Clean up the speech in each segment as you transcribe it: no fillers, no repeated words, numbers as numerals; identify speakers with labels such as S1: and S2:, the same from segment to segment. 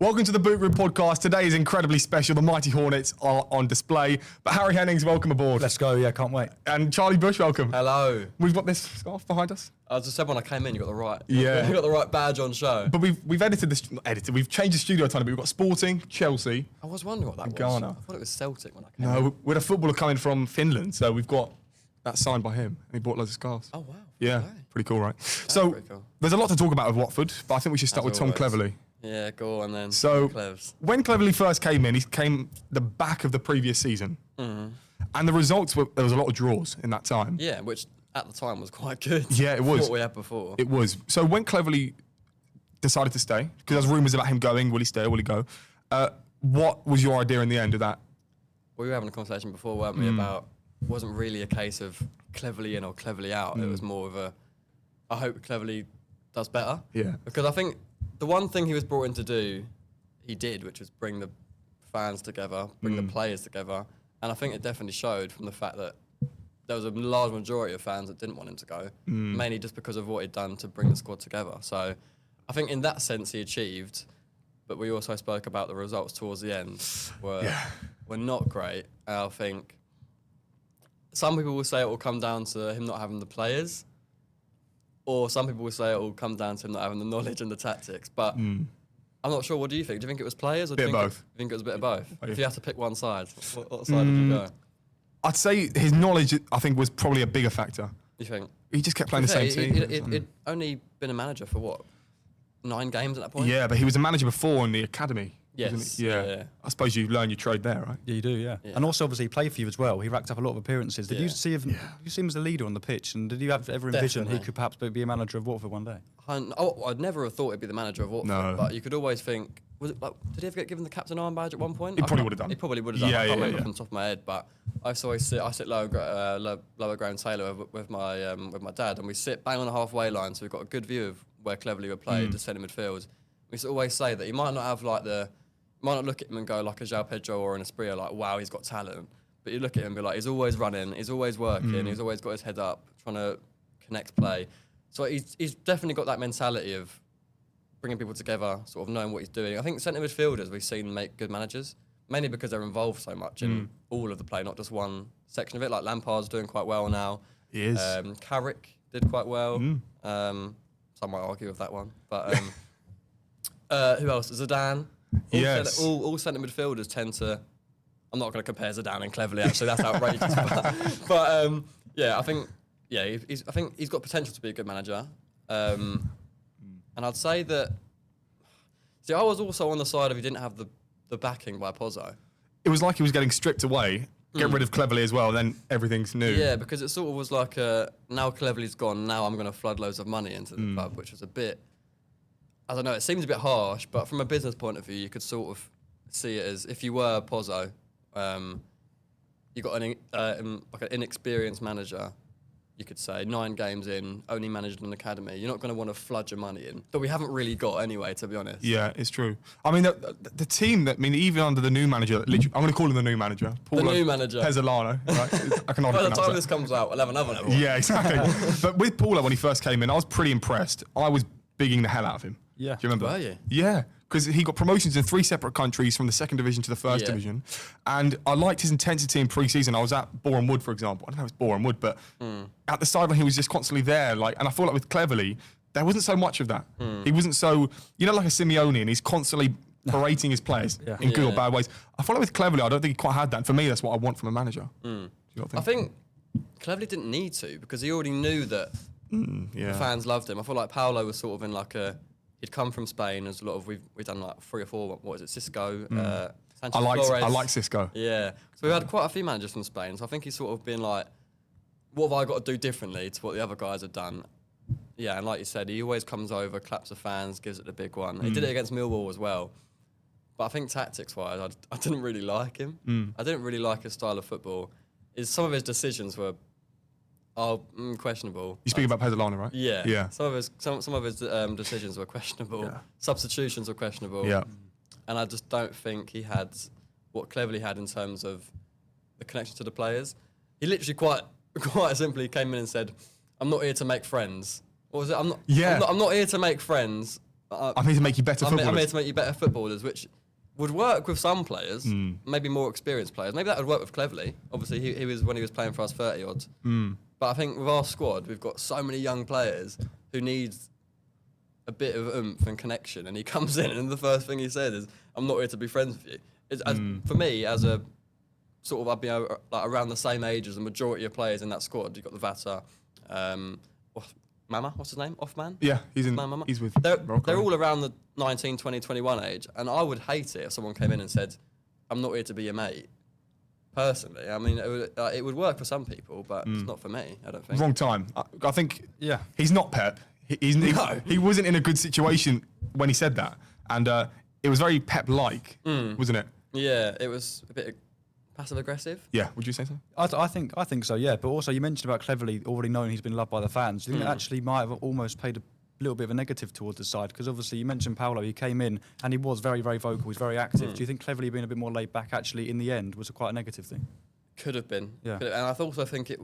S1: Welcome to the Bootroom Podcast. Today is incredibly special. The Mighty Hornets are on display. But Harry Hennings, welcome aboard.
S2: Let's go, yeah, can't wait.
S1: And Charlie Bush, welcome.
S3: Hello.
S1: We've got this scarf behind us.
S3: I just said when I came in, you got the right.
S1: Yeah.
S3: You got the right badge on show.
S1: But we've edited this, not edited, we've changed the studio a tiny bit. We've got Sporting, Chelsea.
S3: I was wondering what that was.
S1: Ghana.
S3: I thought it was Celtic when I came in.
S1: No, we had a footballer coming from Finland, so we've got that signed by him. And he bought loads of scarves.
S3: Oh, wow.
S1: Yeah,
S3: Okay.
S1: pretty cool, right? So
S3: pretty cool.
S1: there's a lot to talk about with Watford, but I think we should start
S3: As
S1: with Tom
S3: always.
S1: Cleverley.
S3: Yeah, go on then.
S1: So
S3: Clevs.
S1: when Cleverley first came in, he came the back of the previous season.
S3: Mm-hmm.
S1: And the results were, there was a lot of draws in that time.
S3: Yeah, which at the time was quite good.
S1: Yeah, it was.
S3: What we had before.
S1: It was. So when Cleverley decided to stay, because there's rumours about him going, will he stay or will he go? What was your idea in the end of that?
S3: We were having a conversation before, weren't we, about it wasn't really a case of cleverly in or cleverly out. It was more of a, I hope Cleverly does better.
S1: Yeah.
S3: Because I think the one thing he was brought in to do, he did, which was bring the fans together, bring the players together. And I think it definitely showed from the fact that there was a large majority of fans that didn't want him to go, mainly just because of what he'd done to bring the squad together. So I think in that sense he achieved, but we also spoke about the results towards the end were not great. And I think some people will say it will come down to him not having the players, or some people will say it will come down to him not having the knowledge and the tactics. But I'm not sure. What do you think? Do you think it was players, or do you
S1: Bit
S3: think
S1: of both.
S3: you think it was a bit of both?
S1: Yeah.
S3: If you had to pick one side, what side did you go?
S1: I'd say his knowledge, I think, was probably a bigger factor.
S3: You think?
S1: He just kept playing the same team.
S3: He'd only been a manager for what, 9 games at that point?
S1: Yeah, but he was a manager before in the academy.
S3: Yes,
S1: wasn't he? Yeah.
S3: yeah.
S1: I suppose you learn your trade there, right?
S2: Yeah, you do, yeah.
S3: Yeah.
S2: And also, obviously, he played for you as well. He racked up a lot of appearances. Did you
S3: Yeah.
S2: see did you see him as a leader on the pitch? And did you ever envision he
S3: Definitely.
S2: could perhaps be a manager of Watford one day?
S3: I'd never have thought he'd be the manager of Watford,
S1: No.
S3: but you could always think, was it like, did he ever get given the captain arm badge at one point?
S1: He
S3: I
S1: probably
S3: can't-
S1: would have done.
S3: He probably would have done.
S1: Yeah,
S3: I can't
S1: yeah,
S3: remember
S1: yeah.
S3: from the top of my head, but I sit lower ground Taylor with my dad, and we sit bang on the halfway line, so we've got a good view of where Cleverly would play, to centre midfield. We used to always say that he might not have might not look at him and go like a João Pedro or an Espria, like, wow, he's got talent. But you look at him and be like, he's always running, he's always working, he's always got his head up, trying to connect play. So he's definitely got that mentality of bringing people together, sort of knowing what he's doing. I think centre midfielders we've seen make good managers, mainly because they're involved so much in all of the play, not just one section of it. Like Lampard's doing quite well now.
S1: He is.
S3: Carrick did quite well. Some might argue with that one. But who else? Zidane.
S1: Yes.
S3: All centre midfielders tend to... I'm not going to compare Zidane and Cleverly, actually. That's outrageous. but yeah, I think he's got potential to be a good manager. And I'd say that... See, I was also on the side of he didn't have the backing by Pozzo.
S1: It was like he was getting stripped away, get rid of Cleverley as well, and then everything's new.
S3: Yeah, because it sort of was like, now Cleverly's gone, now I'm going to flood loads of money into the club, which was a bit... I don't know, it seems a bit harsh, but from a business point of view, you could sort of see it as, if you were Pozzo, you got like an inexperienced manager, you could say, 9 games in, only managed an academy. You're not going to want to flood your money in. But we haven't really got anyway, to be honest.
S1: Yeah, it's true. I mean, the team even under the new manager, literally, I'm going to call him the new manager.
S3: New manager.
S1: Pezzolano, right? I can
S3: By the
S1: pronounce
S3: time
S1: that.
S3: this comes out, we'll have another level.
S1: Yeah, exactly. But with Paulo, when he first came in, I was pretty impressed. I was bigging the hell out of him.
S2: Yeah.
S1: Do you remember?
S3: Were you?
S1: Yeah, because he got promotions in 3 separate countries from the 2nd division to the 1st
S3: Yeah.
S1: division. And I liked his intensity in pre-season. I was at Boreham Wood, for example. I don't know if it's Boreham Wood, but at the sideline, he was just constantly there. And I feel like with Cleverly, there wasn't so much of that. He wasn't so, like a Simeone, and he's constantly berating his players in good or
S3: Yeah.
S1: bad ways. I feel like with Cleverly, I don't think he quite had that. And for me, that's what I want from a manager. Do you not think?
S3: I think Cleverly didn't need to, because he already knew that
S1: Yeah.
S3: the fans loved him. I feel like Paulo was sort of in like he'd come from Spain. There's a lot of, we've done like 3 or 4, what is it, Cisco, Sanchez Flores.
S1: I like Cisco.
S3: Yeah. So we've had quite a few managers from Spain. So I think he's sort of been like, what have I got to do differently to what the other guys have done? Yeah, and like you said, he always comes over, claps the fans, gives it the big one. He did it against Millwall as well. But I think tactics-wise, I didn't really like him. I didn't really like his style of football. Some of his decisions were questionable.
S1: You speaking about Pezzolano, right?
S3: Yeah.
S1: Yeah.
S3: Some of his decisions were questionable.
S1: Yeah.
S3: Substitutions were questionable.
S1: Yeah.
S3: And I just don't think he had what Cleverly had in terms of the connection to the players. He literally quite simply came in and said, "I'm not here to make friends." What was it? I'm not here to make friends.
S1: I'm here to make you better footballers.
S3: I'm here to make you better footballers, which would work with some players, maybe more experienced players. Maybe that would work with Cleverley. Obviously, he was when he was playing for us 30 odds. But I think with our squad, we've got so many young players who need a bit of oomph and connection. And he comes in, and the first thing he says is, "I'm not here to be friends with you." For me, as a sort of, I'd be like around the same age as the majority of players in that squad. You've got the Vata, Mama, what's his name? Offman?
S1: Yeah, he's with Morocco.
S3: They're all around the 19, 20, 21 age, and I would hate it if someone came in and said, "I'm not here to be your mate." Personally, I mean, it would work for some people, but it's not for me, I don't think.
S1: Wrong time. I think he's not Pep. He wasn't in a good situation when he said that. And it was very Pep-like, wasn't it?
S3: Yeah, it was a bit passive-aggressive.
S1: Yeah, would you say so?
S2: I think so, yeah. But also, you mentioned about Cleverley already knowing he's been loved by the fans. Do you think that actually might have almost played a little bit of a negative towards the side? Because obviously, you mentioned Paolo. He came in and he was very, very vocal. He's very active. Do you think Cleverley being a bit more laid back actually, in the end, was quite a negative thing?
S3: Could have been.
S2: Yeah.
S3: And I also think it...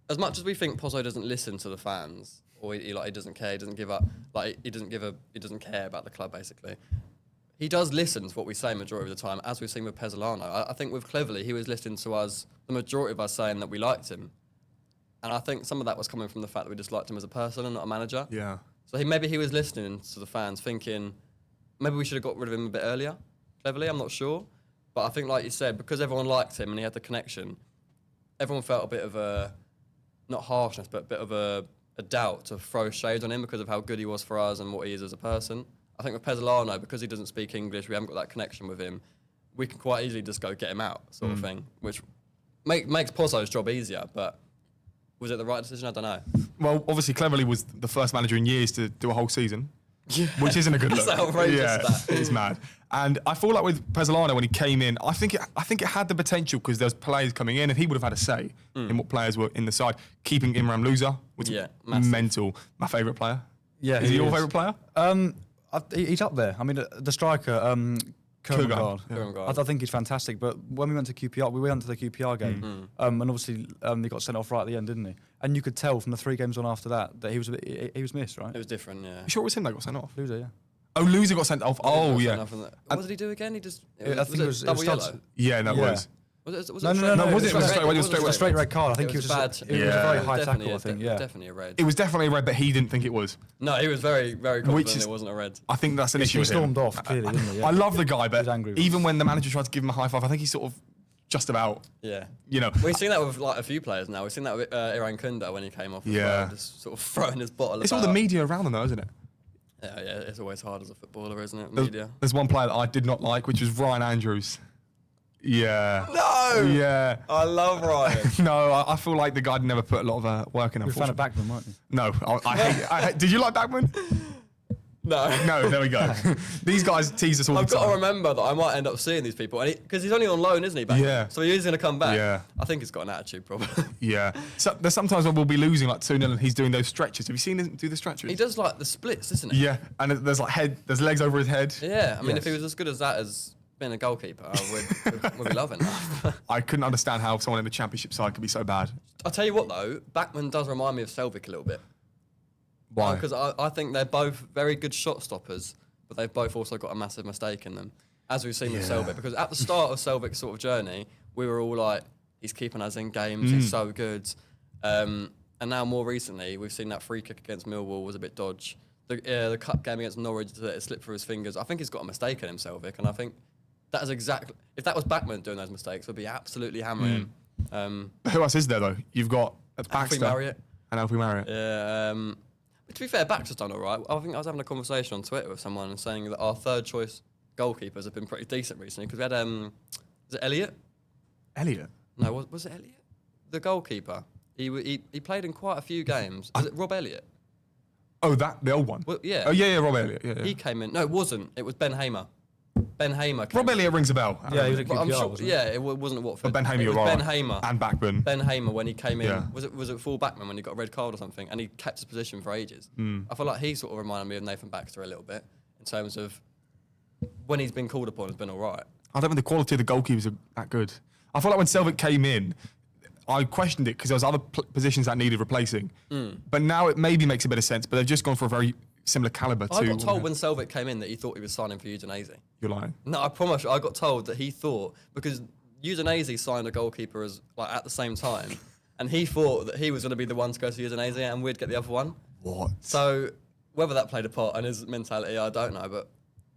S3: As much as we think Pozzo doesn't listen to the fans, or he doesn't care, he doesn't give up, he doesn't care about the club, basically. He does listen to what we say majority of the time, as we've seen with Pezzolano. I think with Cleverley, he was listening to us, the majority of us saying that we liked him. And I think some of that was coming from the fact that we just liked him as a person and not a manager.
S1: Yeah.
S3: So maybe he was listening to the fans thinking, maybe we should have got rid of him a bit earlier, Cleverley, I'm not sure. But I think, like you said, because everyone liked him and he had the connection, everyone felt a bit of a, not harshness, but a bit of a doubt to throw shade on him because of how good he was for us and what he is as a person. I think with Pezzolano, because he doesn't speak English, we haven't got that connection with him, we can quite easily just go get him out, sort of thing, which makes Pozzo's job easier, but was it the right decision? I don't know.
S1: Well, obviously, Cleverley was the first manager in years to do a whole season, which isn't a good look.
S3: That's outrageous.
S1: It's mad. And I feel like with Pezzolano, when he came in, I think it had the potential because there's players coming in and he would have had a say in what players were in the side. Keeping Imran Louza was mental. My favourite player.
S2: Yeah,
S1: is he your favourite player?
S2: He's up there. I mean, the striker, Kurmgard. I think he's fantastic. But when we went to QPR, we went to the QPR game, and obviously he got sent off right at the end, didn't he? And you could tell from the 3 games on after that he was missed, right?
S3: It was different, yeah.
S1: You sure it was him that got sent off?
S2: Loser, yeah.
S1: Oh, Loser got sent off. Oh, yeah.
S3: What did he do again? He just...
S2: I think it was
S3: double yellow?
S1: Yeah, that was.
S3: Was it
S2: No.
S1: Was it
S2: a straight red card? I think
S3: it was
S2: a very high tackle, I think, yeah.
S3: Definitely a red.
S1: It was definitely a red, but he didn't think it was.
S3: No, he was very, very confident it wasn't a red.
S1: I think that's an issue
S2: He
S1: with him.
S2: stormed off, clearly, didn't he? Yeah.
S1: I love the guy, but
S2: He's angry.
S1: even when the manager tried to give him a high five, I think he's sort of just about,
S3: We've seen that with like a few players now. We've seen that with Iran Kunda when he came off as well, just sort of throwing his bottle
S1: It's
S3: about.
S1: all the media around him though, isn't it?
S3: Yeah, it's always hard as a footballer, isn't it? Media.
S1: There's one player that I did not like, which was Ryan Andrews. Yeah.
S3: No!
S1: Yeah.
S3: I love Ryan.
S1: No, I feel like the guy never put a lot of work in.
S2: You're a fan of Backman, weren't you?
S1: No, I hate. Did you like Backman? No, there we go. These guys tease us all the time.
S3: I've got to remember that I might end up seeing these people, because he's only on loan, isn't he? Back
S1: Yeah.
S3: So he is going to come back.
S1: Yeah.
S3: I think he's got an attitude problem.
S1: Yeah. So there's sometimes when we'll be losing like 2-0 and he's doing those stretches. Have you seen him do the stretches?
S3: He does like the splits, isn't he?
S1: Yeah, and there's like there's legs over his head.
S3: Yeah, I mean,
S1: Yes.
S3: if he was as good as that as being a goalkeeper, we'd be loving that.
S1: I couldn't understand how someone in the championship side could be so bad.
S3: I'll tell you what, though, Backman does remind me of Selvik a little bit.
S1: Why?
S3: Because I think they're both very good shot stoppers, but they've both also got a massive mistake in them, as we've seen with Selvik. Because at the start of Selvik's sort of journey, we were all like, he's keeping us in games, he's so good. And now more recently, we've seen that free kick against Millwall was a bit dodge. The cup game against Norwich, it slipped through his fingers. I think he's got a mistake in him, Selvik, and I think that is exactly... If that was Backman doing those mistakes, we'd be absolutely hammering him.
S1: Who else is there though? You've got Baxter
S3: Marriott.
S1: and Alfie Marriott.
S3: Yeah. To be fair, Baxter's done all right. I think I was having a conversation on Twitter with someone and saying that our third choice goalkeepers have been pretty decent recently because we had is it Elliott?
S1: Elliott?
S3: No, was it Elliott? The goalkeeper. He played in quite a few games. Was it Rob Elliott?
S1: Oh, the old one.
S3: Well, yeah.
S1: Oh yeah, Rob Elliott. Yeah.
S3: He came in. No, it wasn't. It was Ben Hamer. Ben Hamer.
S1: Rob Elliott rings a bell.
S2: Yeah, he was at
S3: I'm
S2: QPR,
S3: sure,
S2: wasn't he?
S3: yeah, it wasn't at Watford.
S1: But Ben Hamer,
S3: it was
S1: you're right.
S3: Ben Hamer.
S1: And Backman.
S3: Ben Hamer when he came in.
S1: Yeah.
S3: Was it full backman when he got a red card or something, and he kept his position for ages. I feel like he sort of reminded me of Nathan Baxter a little bit in terms of when he's been called upon, has been all right.
S1: I don't think the quality of the goalkeepers are that good. I feel like when Selvik came in, I questioned it because there was other positions that needed replacing. But now it maybe makes a bit of sense. But they've just gone for a very similar caliber to.
S3: I got told when Selvik came in that he thought he was signing for Udinese.
S1: You're lying.
S3: No, I promise you, I got told that he thought, because Udinese signed a goalkeeper at the same time, and he thought that he was going to be the one to go to Udinese and we'd get the other one.
S1: What?
S3: So whether that played a part in his mentality, I don't know, but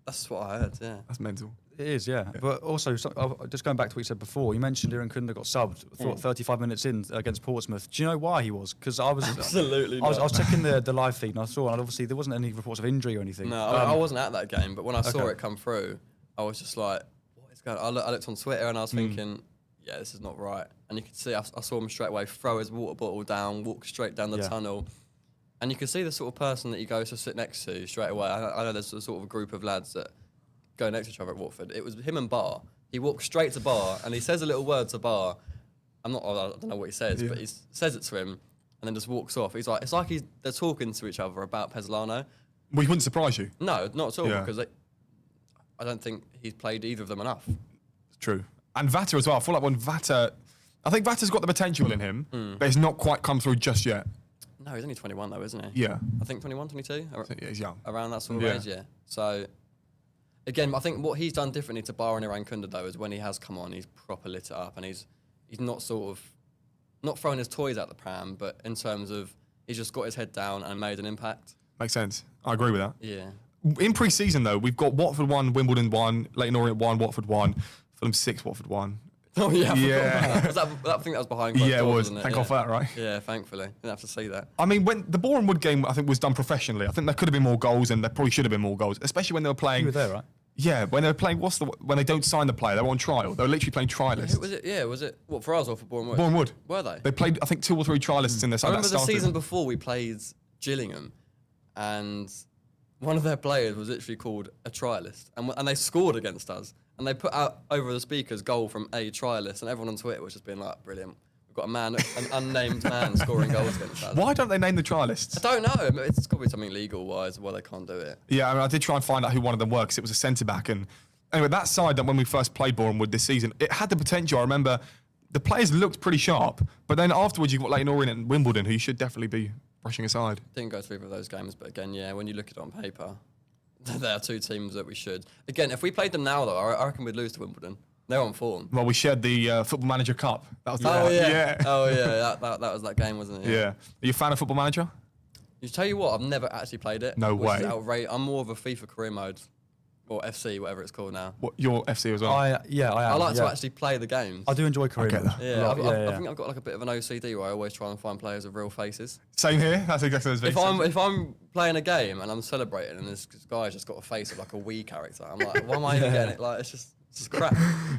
S3: that's what I heard, yeah.
S1: That's mental.
S2: It is, yeah. But also, just going back to what you said before, you mentioned Iran Kunda got subbed, 35 minutes in against Portsmouth. Do you know why he was? Because I was
S3: Absolutely
S2: I was checking the live feed and I saw, and obviously there wasn't any reports of injury or anything.
S3: No, I wasn't at that game, but when I saw it come through, I was just like, what is going on? I looked on Twitter and I was thinking, yeah, this is not right. And you could see, I saw him straight away throw his water bottle down, walk straight down the tunnel. And you could see the sort of person that he goes to sit next to straight away. I know there's a sort of a group of lads that go next to each other at Watford. It was him and Bar. He walks straight to Bar and he says a little word to Bar. I don't know what he says, but he says it to him and then just walks off. He's like, it's like they're talking to each other about Pezzolano.
S1: Well, he wouldn't surprise you.
S3: No, not at all, because I don't think he's played either of them enough.
S1: True. And Vata as well. I feel like when Vata, I think Vata's got the potential in him, but it's not quite come through just yet.
S3: No, he's only 21 though, isn't he?
S1: Yeah.
S3: I think 21, 22?
S1: Yeah, he's young.
S3: Around that sort of age, yeah. So, again, I think what he's done differently to Bar and Iran Kunda, though, is when he has come on, he's proper lit it up and he's not sort of, not throwing his toys out the pram, but in terms of he's just got his head down and made an impact.
S1: Makes sense. I agree with that.
S3: Yeah.
S1: In pre-season, though, we've got Watford 1, Wimbledon 1, Leyton Orient 1, Watford 1, Fulham 6, Watford 1.
S3: Oh, yeah.
S1: Yeah.
S3: I think that was behind closed
S1: Yeah, it
S3: doors,
S1: was.
S3: wasn't it?
S1: Thank God for that, right?
S3: Yeah, thankfully. Didn't have to see that.
S1: I mean, when the Bootroom Wood game, I think, was done professionally. I think there could have been more goals, and there probably should have been more goals, especially when they were playing.
S2: You were there, right?
S1: Yeah, when they were playing. When they don't sign the player, they were on trial. They were literally playing trialists.
S3: Who was it? Yeah, was it what for us or for Bootroom Wood?
S1: Bootroom Wood.
S3: Were they?
S1: They played, I think, 2 or 3 trialists in their side.
S3: I remember
S1: that
S3: the
S1: started.
S3: season before we played Gillingham, and one of their players was literally called a trialist, and they scored against us, and they put out over the speakers goal from a trialist, and everyone on Twitter was just being like, brilliant. We've got an unnamed man scoring goals against us.
S1: Why don't they name the trialists?
S3: I don't know. I mean, it's got to be something legal-wise why they can't do it.
S1: Yeah, I mean, I did try and find out who one of them were because it was a centre-back. And anyway, that side that when we first played Bootroom Wood this season, it had the potential. I remember the players looked pretty sharp, but then afterwards you've got Leyton Orient and Wimbledon, who you should definitely be brushing aside.
S3: Didn't go to either of those games, but again, yeah, when you look at it on paper, there are 2 teams that we should. Again, if we played them now, though, I reckon we'd lose to Wimbledon. They're on form.
S1: Well, we shared the Football Manager Cup. That was
S3: Oh, yeah. That was that game, wasn't it?
S1: Yeah. Are you a fan of Football Manager?
S3: You tell you what, I've never actually played it.
S1: No
S3: which
S1: way.
S3: Is outrageous. I'm more of a FIFA career mode, or FC, whatever it's called now.
S1: What, your FC as well?
S2: I am.
S3: I like to actually play the games.
S2: I do enjoy career
S1: get
S2: mode.
S1: that.
S3: Yeah,
S2: I
S3: I think I've got like a bit of an OCD where I always try and find players with real faces.
S1: Same here. That's exactly as
S3: If I'm playing a game and I'm celebrating and this guy's just got a face of like a Wii character, I'm like, why am I even getting it? Like, it's just crap.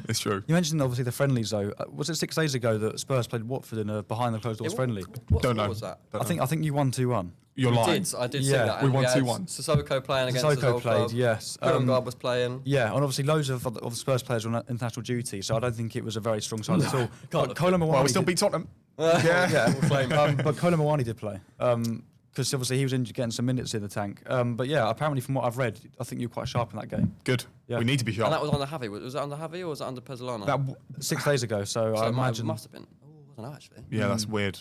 S1: It's true.
S2: You mentioned obviously the friendlies though. Was it 6 days ago that Spurs played Watford in a behind the closed doors friendly?
S3: What
S1: Don't
S3: score
S1: know.
S3: was that?
S1: Don't
S2: I think you won 2-1.
S1: You're lying.
S3: I did see
S2: Yeah,
S3: that.
S1: we
S3: and
S1: won
S3: had
S1: 2-1.
S3: Sissoko playing against his
S2: Sissoko
S3: old
S2: played,
S3: club.
S2: yes.
S3: Grimgard was playing.
S2: Yeah, and obviously loads of the Spurs players were on international duty, so I don't think it was a very strong side at all.
S3: Can't
S2: But Kolo
S3: have-
S2: Muani
S1: Well, we still
S2: did-
S1: beat Tottenham.
S2: yeah. But Kolo Muani did play. Because obviously he was injured, getting some minutes in the tank. But yeah, apparently from what I've read, I think you're quite sharp in that game.
S1: Good.
S2: Yeah.
S1: We need to be sharp.
S3: And that was under Javi. Was it under Javi or was it under Pezzolano?
S1: That
S2: 6 days ago, so I
S3: it
S2: imagine.
S3: must have been. Oh, I don't know actually.
S1: yeah, that's weird.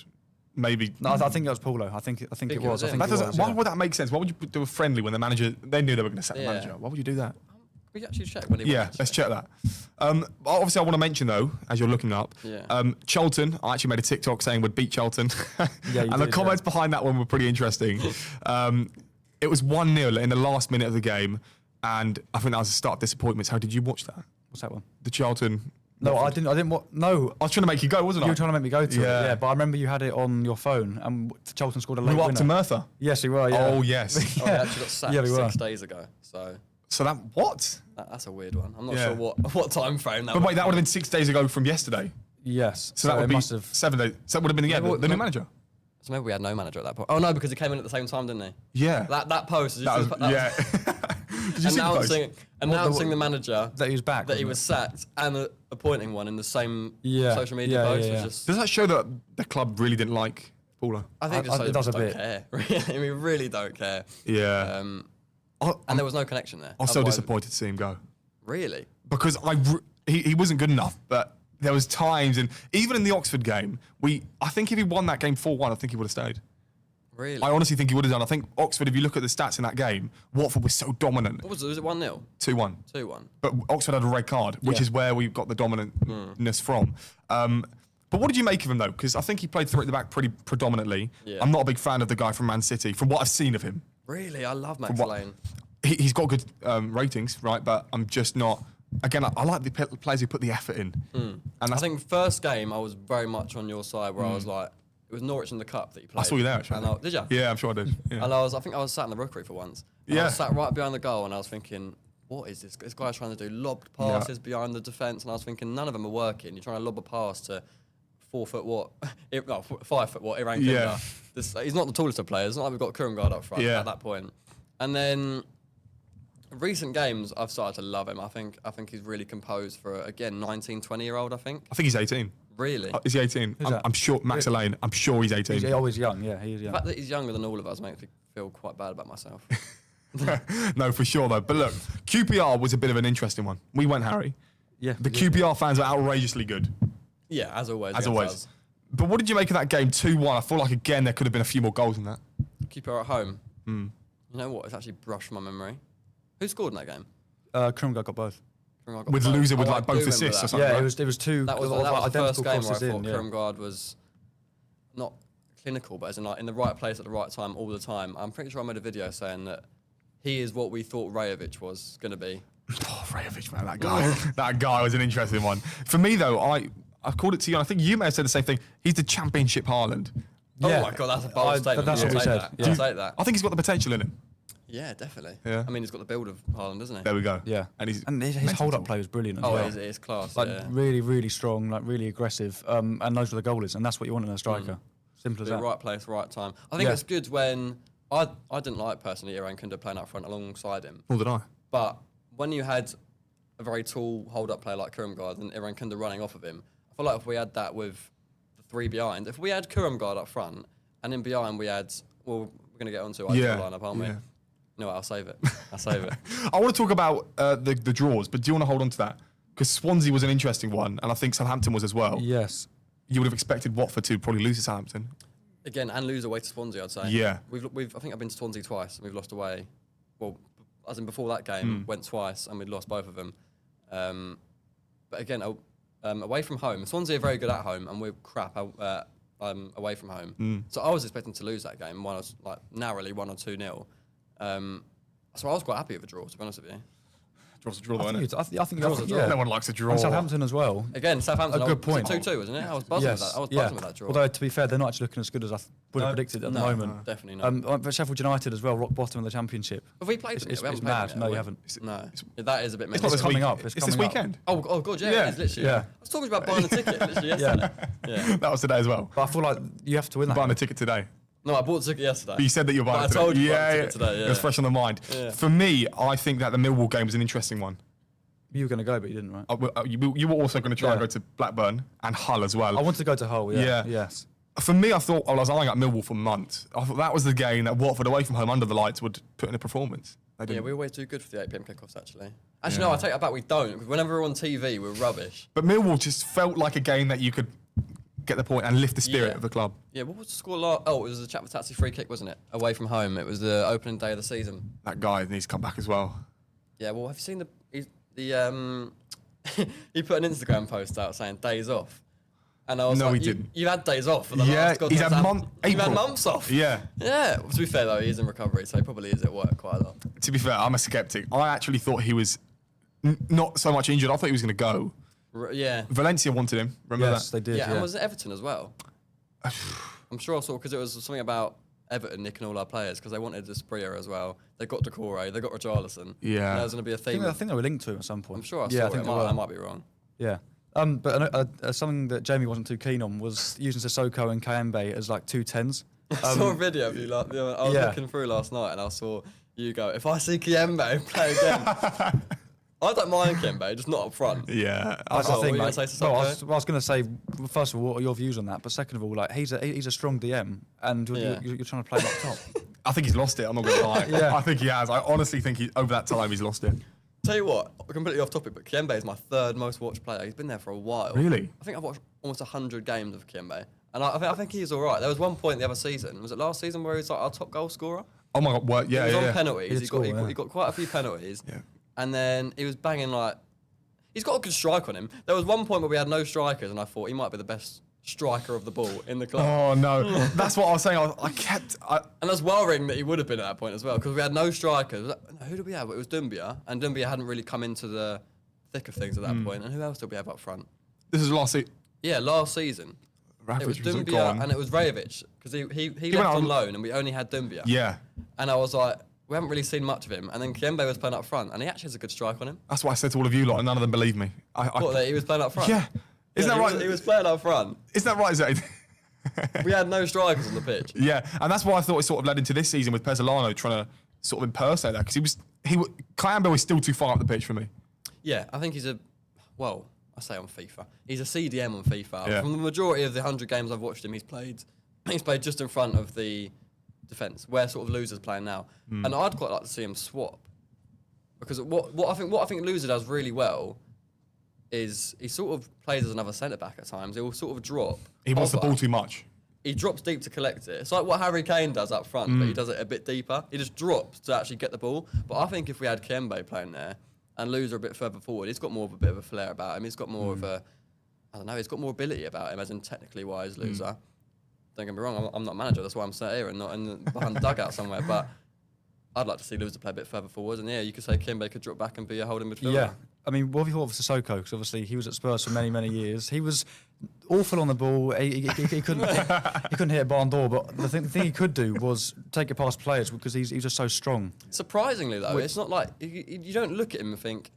S1: Maybe.
S2: No, I think it was Paulo. I think it was.
S3: it
S2: I
S3: was
S2: think
S3: him.
S1: That
S2: it
S1: doesn't.
S2: was,
S1: Why
S2: yeah.
S1: would that make sense? Why would you do a friendly when the manager? They knew they were going to sack the
S3: Yeah.
S1: manager. Why would you do that?
S3: We actually check when he
S1: Yeah,
S3: went,
S1: let's check that. Obviously, I want to mention though, as you're looking up,
S3: Yeah.
S1: Charlton. I actually made a TikTok saying we'd beat Charlton,
S2: Yeah, you
S1: and the
S2: did,
S1: comments behind that one were pretty interesting. It was 1-0 in the last minute of the game, and I think that was a start of disappointments. How did you watch that?
S2: What's that one?
S1: The Charlton.
S2: No, I didn't. No,
S1: I was trying to make you go, wasn't I?
S2: you were trying to make me go to
S1: Yeah.
S2: it. Yeah, but I remember you had it on your phone, and Charlton scored a late
S1: We were up
S2: winner.
S1: to Merthyr.
S2: Yes, you were. Yeah.
S1: Oh yes.
S3: Oh, he actually got sacked
S2: Yeah, we were.
S3: 6 days ago. So
S1: So that what?
S3: that's a weird one. I'm not
S1: Yeah.
S3: sure what time frame that
S1: But
S3: was.
S1: wait, that would have been 6 days ago from yesterday.
S2: Yes.
S1: So that would
S2: it
S1: be
S2: must have.
S1: 7 days. So that would have been the new manager.
S3: So maybe we had no manager at that point. Oh no, because he came in at the same time, didn't he?
S1: Yeah.
S3: That post.
S1: That was, yeah. Did you see the post?
S3: announcing the manager
S2: That he was back.
S3: that he
S2: wasn't
S3: was sacked and appointing one in the same
S2: Yeah.
S3: social media
S2: Yeah,
S3: post
S2: yeah,
S3: was
S2: yeah.
S3: just.
S1: Does that show that the club really didn't like Paula?
S3: I think
S2: I-
S3: just so
S2: it
S3: they
S2: does
S3: just
S2: a
S3: don't
S2: bit.
S3: care. Really, we really don't care.
S1: Yeah.
S3: And there was no connection there.
S1: I'm so
S3: Otherwise-
S1: disappointed to see him go
S3: Really?
S1: because he wasn't good enough. But there was times, and even in the Oxford game, I think if he won that game 4-1, I think he would have stayed.
S3: Really?
S1: I honestly think he would have done. I think Oxford, if you look at the stats in that game, Watford was so dominant.
S3: What was it? Was it 1-0?
S1: 2-1.
S3: 2-1.
S1: But Oxford had a red card, which is where we got the dominantness from. But what did you make of him, though? Because I think he played 3 at the back pretty predominantly.
S3: Yeah.
S1: I'm not a big fan of the guy from Man City, from what I've seen of him.
S3: Really? I love Max Lane.
S1: He's got good ratings, right? But I'm just not... Again, I like the players who put the effort in. And
S3: I think first game, I was very much on your side, where I was like... It was Norwich in the Cup that you played.
S1: I saw you there, actually.
S3: Did you?
S1: Yeah, I'm sure I did. Yeah.
S3: And I think I was sat in the rookery for once. And I was sat right behind the goal, and I was thinking, what is this? This guy's trying to do lobbed passes behind the defence, and I was thinking, none of them are working. You're trying to lob a pass to 5 foot what, Iran Kinder.
S1: Yeah.
S3: He's not the tallest of players. It's not like we've got Kurumgard up front at that point. And then recent games, I've started to love him. I think he's really composed for, again, 19, 20-year-old, I think.
S1: I think he's 18.
S3: Really?
S1: Is he 18? I'm sure, Max Lane, I'm sure he's 18.
S2: He's always young, yeah, he is young.
S3: The fact that he's younger than all of us makes me feel quite bad about myself.
S1: No, for sure, though. But look, QPR was a bit of an interesting one. We went, Harry.
S2: Yeah.
S1: The QPR fans are outrageously good.
S3: Yeah, as always.
S1: As always. But what did you make of that game 2-1? I feel like, again, there could have been a few more goals in that.
S3: QPR at home. You know what? It's actually brushed my memory. Who scored in that game?
S2: Krumgard got both.
S1: With loser with like both assists or something.
S2: Yeah,
S1: right?
S2: it was 2
S3: That was the first game where I thought
S2: in.
S3: Kurumgard was not clinical, but as in like in the right place at the right time all the time. I'm pretty sure I made a video saying that he is what we thought Rajovic was going to be.
S1: Oh, Rajovic, man, that guy was an interesting one. For me, though, I called it to you, and I think you may have said the same thing. He's the championship Haaland.
S3: Yeah. Oh my God, that's a bold statement.
S2: That's what we said.
S3: I'll take that.
S1: I think he's got the potential in him.
S3: Yeah, definitely.
S1: Yeah.
S3: I mean, he's got the build of Haaland, doesn't he?
S1: There we go.
S2: Yeah.
S1: And
S2: his hold-up play was brilliant as well.
S3: Oh, it's class,
S2: Like,
S3: yeah.
S2: really, really strong, like really aggressive, and knows where the goal is, and that's what you want in a striker. Simple as
S3: The
S2: that.
S3: right place, right time. I think it's good when... I didn't like, personally, Iran Kinder playing up front alongside him.
S1: Nor did I.
S3: But when you had a very tall hold-up player like Kurumgard and Iran Kinder running off of him, I feel like if we had that with the 3 behind, if we had Kurumgard up front, and then behind we had... Well, we're going to get onto our lineup, aren't we? No, I'll save it.
S1: I want to talk about the draws, but do you want to hold on to that? Because Swansea was an interesting one, and I think Southampton was as well.
S2: Yes.
S1: You would have expected Watford to probably lose to Southampton.
S3: Again, and lose away to Swansea, I'd say.
S1: Yeah.
S3: I think I've been to Swansea twice, and we've lost away. Well, as in before that game, went twice, and we'd lost both of them. But again, away from home, Swansea are very good at home, and we're crap away from home. So I was expecting to lose that game, narrowly 1 or 2-0. So I was quite happy with the draw, to be honest with you.
S1: Draw's a draw,
S2: I
S1: isn't
S2: think
S1: it?
S2: I think yeah.
S1: No one likes a draw.
S2: And Southampton as well.
S3: Again, Southampton.
S2: A good point.
S3: Was it 2-2, wasn't it? I was buzzing with that. I was buzzing with that draw.
S2: Although, to be fair, they're not actually looking as good as I would have predicted at the moment.
S3: Definitely not.
S2: But Sheffield United as well, rock bottom of the Championship.
S3: Have we played them yet?
S2: It's
S3: We haven't
S2: mad.
S3: played them
S2: No,
S3: yet,
S2: you
S3: have
S2: haven't.
S3: No. That is a bit
S1: It's
S3: mental.
S1: not this
S2: coming
S1: week.
S2: up.
S1: It's
S2: coming
S1: this
S2: up.
S1: weekend.
S3: Oh, God, yeah.
S1: Yeah.
S3: It is literally.
S2: Yeah.
S3: I was talking about buying a ticket literally yesterday. Yeah.
S1: That was today as well.
S2: But I feel like you have to win that.
S1: Buying a
S2: game.
S1: ticket today.
S3: No, I bought a ticket yesterday.
S1: But you said that you're buying
S3: But
S1: it today.
S3: I told you about the ticket today,
S1: It was fresh on the mind.
S3: Yeah.
S1: For me, I think that the Millwall game was an interesting one.
S2: You were going to go, but you didn't, right?
S1: You were also going to try and go to Blackburn and Hull as well.
S2: I wanted to go to Hull, yeah. Yes.
S1: For me, I thought I was eyeing up Millwall for months. I thought that was the game that Watford away from home under the lights would put in a performance.
S3: Yeah, we always do good for the 8 PM kickoffs, actually. Actually, no, I take that back. We don't. Because whenever we're on TV, we're rubbish.
S1: But Millwall just felt like a game that you could get the point and lift the spirit of the club.
S3: Yeah, what was the score? Oh, it was a Chatford Taxi free kick, wasn't it? Away from home. It was the opening day of the season.
S1: That guy needs to come back as well.
S3: Yeah, well, have you seen he put an Instagram post out saying days off. And I was
S1: No,
S3: like,
S1: he didn't.
S3: You had days off for the last
S1: he's had
S3: You've had months off.
S1: Yeah.
S3: Yeah. To be fair, though, he is in recovery, so he probably is at work quite a lot.
S1: To be fair, I'm a skeptic. I actually thought he was not so much injured. I thought he was going to go.
S3: Yeah.
S1: Valencia wanted him. Remember
S2: Yes,
S1: that?
S2: they did,
S3: Yeah, and was it Everton as well? I'm sure I saw, because it was something about Everton nicking all our players, because they wanted Despria as well. They got Decore, they got Richarlison.
S1: Yeah.
S3: And there was going to be a theme.
S2: I think they were linked to him at some point.
S3: I'm sure I saw
S2: yeah,
S3: it.
S2: I think
S3: I might be wrong.
S2: Yeah. But something that Jamie wasn't too keen on was using Sissoko and Kayembe as like 2 10s.
S3: I saw a video of you. I was looking through last night and I saw you go, if I see Kayembe play again. I don't mind Kayembe, just not up front.
S1: Yeah.
S2: That's the thing.
S3: What were you
S2: Like,
S3: gonna say,
S2: well, I
S3: Sissoko?
S2: was going to say, first of all, what are your views on that? But second of all, like he's a strong DM, and you're trying to play him up top.
S1: I think he's lost it. I'm not going to lie.
S2: Yeah.
S1: I think he has. I honestly think over that time he's lost it.
S3: Tell you what, completely off topic, but Kayembe is my 3rd most watched player. He's been there for a while.
S1: Really?
S3: I think I've watched almost 100 games of Kayembe. And And I think he's all right. There was one point the other season, was it last season, where he was like our top goal scorer?
S1: Oh my God, what? Yeah,
S3: He was
S1: yeah.
S3: on penalties.
S2: He did
S3: He got quite a few penalties.
S1: Yeah.
S3: And then he was banging like... He's got a good strike on him. There was one point where we had no strikers, and I thought he might be the best striker of the ball in the club.
S1: Oh no, that's what I was saying.
S3: And that's worrying that he would have been at that point as well, because we had no strikers. Who did we have? It was Doumbia, and Doumbia hadn't really come into the thick of things at that point. And who else did we have up front?
S1: This is last season.
S3: Yeah, last season. It was
S1: Ravic was
S3: Doumbia
S1: gone.
S3: and it was Rajovic, because he
S1: went
S3: left
S1: out
S3: on
S1: on-
S3: loan and we only had Doumbia.
S1: Yeah,
S3: And I was like, we haven't really seen much of him. And then Kiembe was playing up front, and he actually has a good strike on him.
S1: that's what I said to all of you lot, and none of them believe me.
S3: What, that he was playing up front?
S1: Yeah, isn't that right?
S3: He was playing up front.
S1: Isn't that right, Zaid?
S3: We had no strikers on the pitch.
S1: Yeah, and that's why I thought it sort of led into this season with Pezzolano trying to sort of impersonate that, because Kiembe was still too far up the pitch for me.
S3: Yeah, I think I say on FIFA. He's a CDM on FIFA.
S1: Yeah.
S3: From the majority of the 100 games I've watched him, he's played just in front of the defence, where sort of Loser's playing now. And I'd quite like to see him swap, because what I think Loser does really well is he sort of plays as another centre back at times. He will sort of drop.
S1: He wants the
S3: over.
S1: ball too much.
S3: He drops deep to collect it. It's like what Harry Kane does up front, but he does it a bit deeper. He just drops to actually get the ball. But I think if we had Kiembe playing there and Loser a bit further forward, he's got more of a bit of a flair about him. He's got more of a, I don't know, he's got more ability about him, as in technically wise, Loser. Don't get me wrong, I'm not a manager, that's why I'm sat here and not behind the dugout somewhere. But I'd like to see Loser play a bit further forward. And yeah, you could say Kiembe could drop back and be a holding midfielder.
S2: Yeah. I mean, what have you thought of Sissoko? Because obviously he was at Spurs for many, many years. He was awful on the ball. He couldn't hit a barn door. But the thing he could do was take it past players, because he's just so strong.
S3: Surprisingly, though, it's not like you don't look at him and think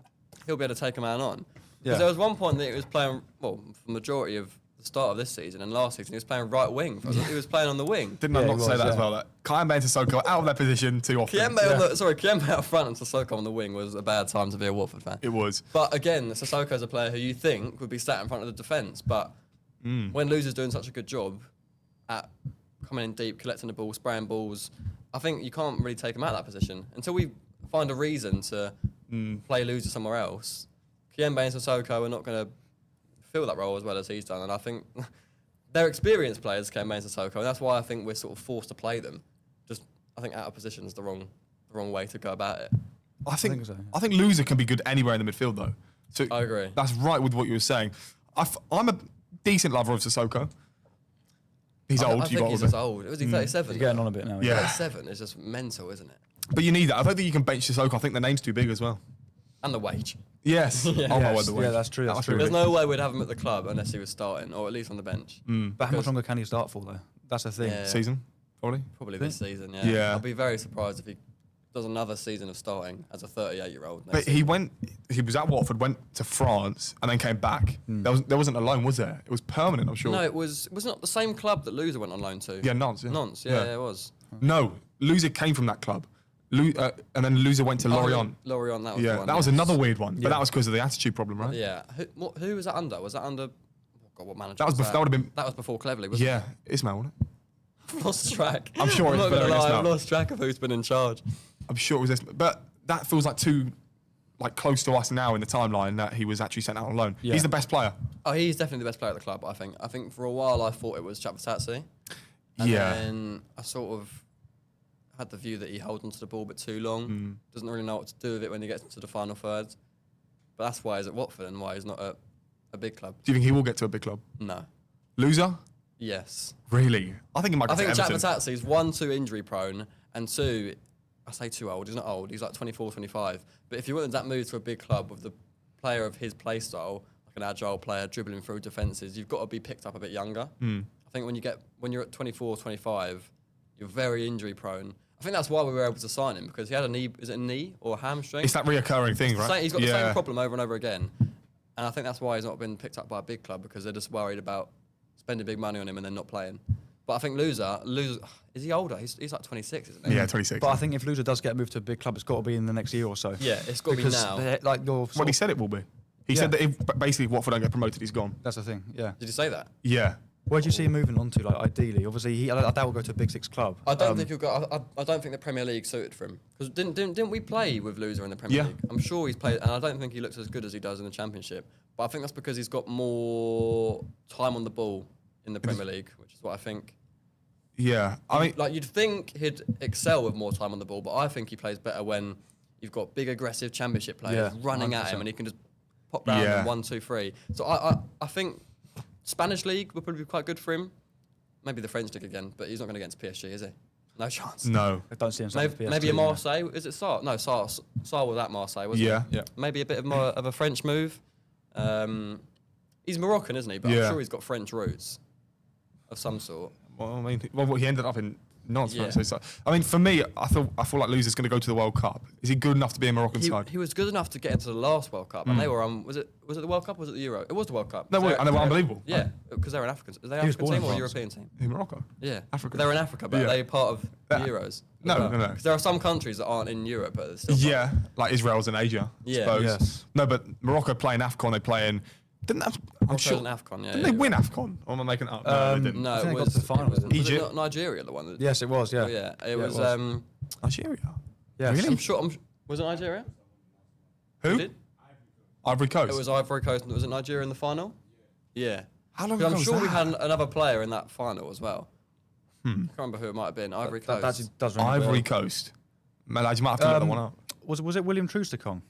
S3: he'll be able to take a man on. Because
S2: Yeah.
S3: there was one point that he was playing, well, for the majority of the start of this season and last season, he was playing right wing. He was playing on the wing.
S1: Didn't I
S2: Yeah,
S1: not
S2: he
S1: say
S2: was,
S1: that as
S2: yeah.
S1: well? That Kiembe and Sissoko are out of their position too often.
S3: Kiembe out front and Sissoko on the wing was a bad time to be a Watford fan.
S1: It was.
S3: But again, Sissoko's a player who you think would be sat in front of the defence, but when Loser's doing such a good job at coming in deep, collecting the ball, spraying balls, I think you can't really take him out of that position until we find a reason to play Loser somewhere else. Kiembe and Sissoko are not going to fill that role as well as he's done, and I think they're experienced players, Kiembe and Sissoko, and that's why I think we're sort of forced to play them. Just, I think out of position is the wrong way to go about it.
S1: I think
S2: so.
S1: I think Loser can be good anywhere in the midfield though. So
S3: I agree.
S1: That's right with what you were saying. I'm a decent lover of Sissoko. He's old.
S3: I
S1: you
S3: think
S1: got
S3: he's
S1: to
S3: just old. Was he 37?
S2: He's getting on a bit now.
S1: Yeah.
S3: 37 is just mental, isn't it?
S1: But you need that. I don't think you can bench Sissoko. I think the name's too big as well.
S3: And the wage.
S1: Yes.
S3: Yeah.
S1: Oh my
S2: Yes,
S1: word, the way.
S2: yeah, that's true,
S1: That
S2: that's
S1: must be
S2: true.
S3: There's
S1: ridiculous.
S3: no way we'd have him at the club unless he was starting, or at least on the bench.
S2: But how much longer can he start for, though? That's the thing.
S3: Yeah.
S1: Season, probably.
S3: Probably this season, yeah.
S1: Yeah.
S3: I'll be very surprised if he does another season of starting as a 38-year-old.
S1: But he was at Watford, went to France, and then came back. There wasn't a loan, was there? It was permanent, I'm sure.
S3: No, it was not the same club that Loser went on loan to.
S1: Yeah, Nantes. Yeah.
S3: Nantes, yeah, it was.
S1: No, Loser came from that club. And then Loser went to Lorient.
S3: Lorient, that was the
S1: Yeah,
S3: one.
S1: that was
S3: yes.
S1: another weird one. But that was because of the attitude problem, right?
S3: Yeah. Who was that under? Was that under... Oh God, what manager
S1: That was that would have been.
S3: That was before Cleverley, wasn't
S1: Yeah, Ismail, wasn't it?
S3: it? Lost track.
S1: I'm sure it's
S3: not gonna
S1: Valerian
S3: lie, I've
S1: Ismail.
S3: lost track of who's been in charge.
S1: I'm sure it was Ismail. But that feels like too close to us now in the timeline that he was actually sent out on loan.
S2: Yeah.
S1: He's the best player.
S3: Oh, he's definitely the best player at the club, I think. I think for a while I thought it was Chapatazzi. And
S1: Yeah.
S3: then I sort of had the view that he holds onto the ball a bit too long. Doesn't really know what to do with it when he gets to the final third. But that's why he's at Watford and why he's not at a big club.
S1: Do you think he will get to a big club?
S3: No.
S1: Loser?
S3: Yes.
S1: Really? I think he might
S3: I
S1: get
S3: think
S1: to Everton.
S3: Chapatazzi's 1, too injury prone, and 2, I say too old, he's not old, he's like 24, 25. But if you wanted that move to a big club with the player of his play style, like an agile player dribbling through defences, you've got to be picked up a bit younger. I think when you're at 24, 25, you're very injury prone. I think that's why we were able to sign him, because he had a knee, is it a knee or a hamstring?
S1: It's that reoccurring thing, right?
S3: He's got the same problem over and over again. And I think that's why he's not been picked up by a big club, because they're just worried about spending big money on him and then not playing. But I think Loser, is he older? He's like 26, isn't he?
S1: Yeah, 26.
S2: But I think if Loser does get moved to a big club, it's got to be in the next year or so.
S3: Yeah, it's got to be
S2: Because
S3: now.
S2: like your
S1: Well, he said it will be. He said that if basically Watford don't get promoted, he's gone.
S2: that's the thing. Yeah.
S3: Did you say that?
S1: Yeah.
S2: Where do you see him moving on to? Like ideally, obviously, I doubt he'll go to a Big Six club.
S3: I don't think he'll go. I don't think the Premier League suited for him, because didn't we play with Loser in the Premier
S1: Yeah.
S3: League? I'm sure he's played, and I don't think he looks as good as he does in the Championship. But I think that's because he's got more time on the ball in the Premier League, which is what I think.
S1: Yeah, I mean,
S3: Like, you'd think he'd excel with more time on the ball, but I think he plays better when you've got big, aggressive Championship players running at him, and he can just pop round and 1, 2, 3. So I think Spanish League would probably be quite good for him. Maybe the French League again, but he's not going to get into PSG, is he? No chance.
S1: no.
S2: I don't see him.
S3: Maybe a Marseille. Is it Sarr? No, Sarr was at Marseille, wasn't
S1: Yeah.
S3: he?
S2: Yeah.
S3: Maybe a bit of more of a French move. He's Moroccan, isn't he? But I'm sure he's got French roots of some sort.
S1: Well, I mean, he ended up in Nantes.
S3: Yeah.
S1: So it's like, I mean, for me, I feel like Loser's going to go to the World Cup. Is he good enough to be a Moroccan side?
S3: He was good enough to get into the last World Cup, and they were was it the World Cup or was it the Euro? It was the World Cup.
S1: No, and they were unbelievable.
S3: Yeah, because they're an African. Are they an African
S2: born in
S3: team or a
S2: France.
S3: European team?
S1: In Morocco.
S3: Yeah,
S1: Africa.
S3: They're in Africa, but they're part of the Euros.
S1: No.
S3: Because there are some countries that aren't in Europe, but they're still.
S1: Yeah, like Israel's in Asia. I
S3: Yeah.
S1: suppose.
S2: Yes.
S1: No, but Morocco playing AFCON, they play in. Didn't have, I'm
S3: Morocco's
S1: sure.
S3: in AFCON, yeah.
S1: Didn't they win AFCON? Or am I making it up? No, they didn't.
S3: No,
S2: I think
S3: it
S2: they got
S3: was
S2: to the final, didn't they?
S3: Was
S1: Egypt.
S3: it not Nigeria the one? That,
S2: Yes, it was. Yeah.
S3: Oh, yeah. It was.
S1: Nigeria.
S2: Yes.
S1: Really?
S3: I'm sure. Was it Nigeria?
S1: Who?
S3: Did?
S1: Ivory Coast.
S3: It was Ivory Coast. Was it Nigeria in the final? Yeah.
S1: How long
S3: 'Cause
S1: ago
S3: I'm
S1: was
S3: sure we
S1: that?
S3: had another player in that final as well. I can't remember who it might have been. Ivory Coast.
S2: That actually does ring a
S1: Ivory
S2: bell.
S1: Coast. Man, you might have to look that one up.
S2: Was it William Troost-Ekong?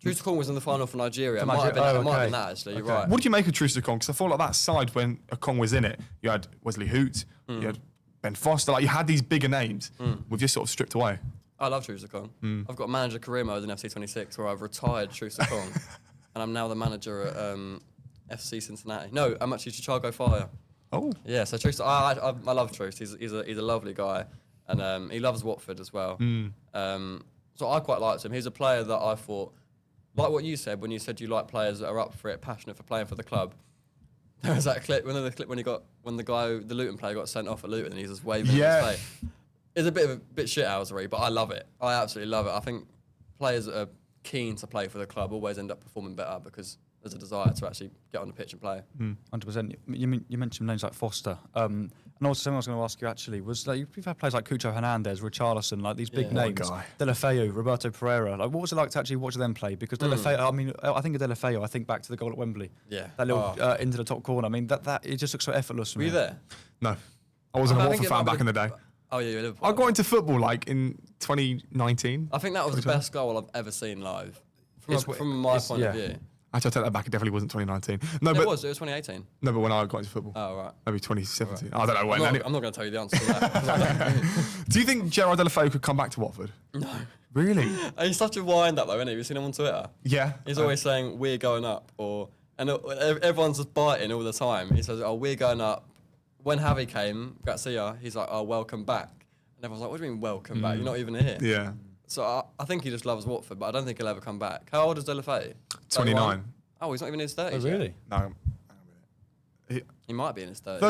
S3: Troost-Ekong was in the final for Nigeria. It
S2: For
S3: might have been,
S2: Nigeria.
S3: it might have been
S2: Okay.
S3: that, actually. You're
S2: Okay.
S3: right.
S1: What did you make of Troost-Ekong? Because I feel like that side when Ekong was in it, you had Wesley Hoot, you had Ben Foster, like you had these bigger names. We've just sort of stripped away.
S3: I love Troost-Ekong. I've got a manager career mode in FC26 where I've retired Troost-Ekong, and I'm now the manager at FC Cincinnati. No, I'm actually Chicago Fire.
S1: Oh.
S3: Yeah, so Troost, I love Troost. He's a lovely guy, and he loves Watford as well. So I quite liked him. He's a player that I thought, like what you said when you said you like players that are up for it, passionate for playing for the club. There was that clip when the Luton player got sent off at Luton and he's just waving
S1: Yeah.
S3: in his face. It's a bit shithousery, but I love it. I absolutely love it. I think players that are keen to play for the club always end up performing better because there's a desire to actually get on the pitch and play.
S2: 100%. You mentioned names like Foster. And also something I was going to ask you actually was like you've had players like Cucho Hernandez, Richarlison, like these big
S3: Yeah.
S2: names.
S1: guy.
S2: Delafeu, Roberto Pereira. Like what was it like to actually watch them play? Because Delafeu, I mean, I think of Delafeu, I think back to the goal at Wembley.
S3: Yeah.
S2: That little into the top corner. I mean, that it just looks so effortless for
S3: Were
S2: me.
S3: you there?
S1: No. I wasn't
S3: I
S1: a
S3: think
S1: Watford
S3: it
S1: fan
S3: might
S1: back
S3: be-
S1: in the day.
S3: Oh yeah, you're Liverpool.
S1: I got into football like in 2019.
S3: I think that was the best goal I've ever seen live. From my point of view.
S1: Actually, I'll take that back. It definitely wasn't 2019. No,
S3: It
S1: but
S3: was 2018.
S1: no, but when I got into football,
S3: Oh, right.
S1: maybe 2017. I don't know when.
S3: I'm not going to tell you the answer to that.
S1: Do you think Gerard Delafeu could come back to Watford?
S3: No.
S1: Really?
S3: He's such a wind-up, though, isn't he? Have you seen him on Twitter?
S1: Yeah.
S3: He's always saying, we're going up, and everyone's just biting all the time. He says, oh, we're going up. When Javi came, Garcia, he's like, oh, welcome back. And everyone's like, what do you mean, welcome back? You're not even here.
S1: Yeah.
S3: So I think he just loves Watford, but I don't think he'll ever come back. How old is Delafeu?
S1: 29.
S3: Oh, he's not even in his 30s.
S2: Oh, really?
S1: No. hang on a minute.
S3: He might be in his 30s.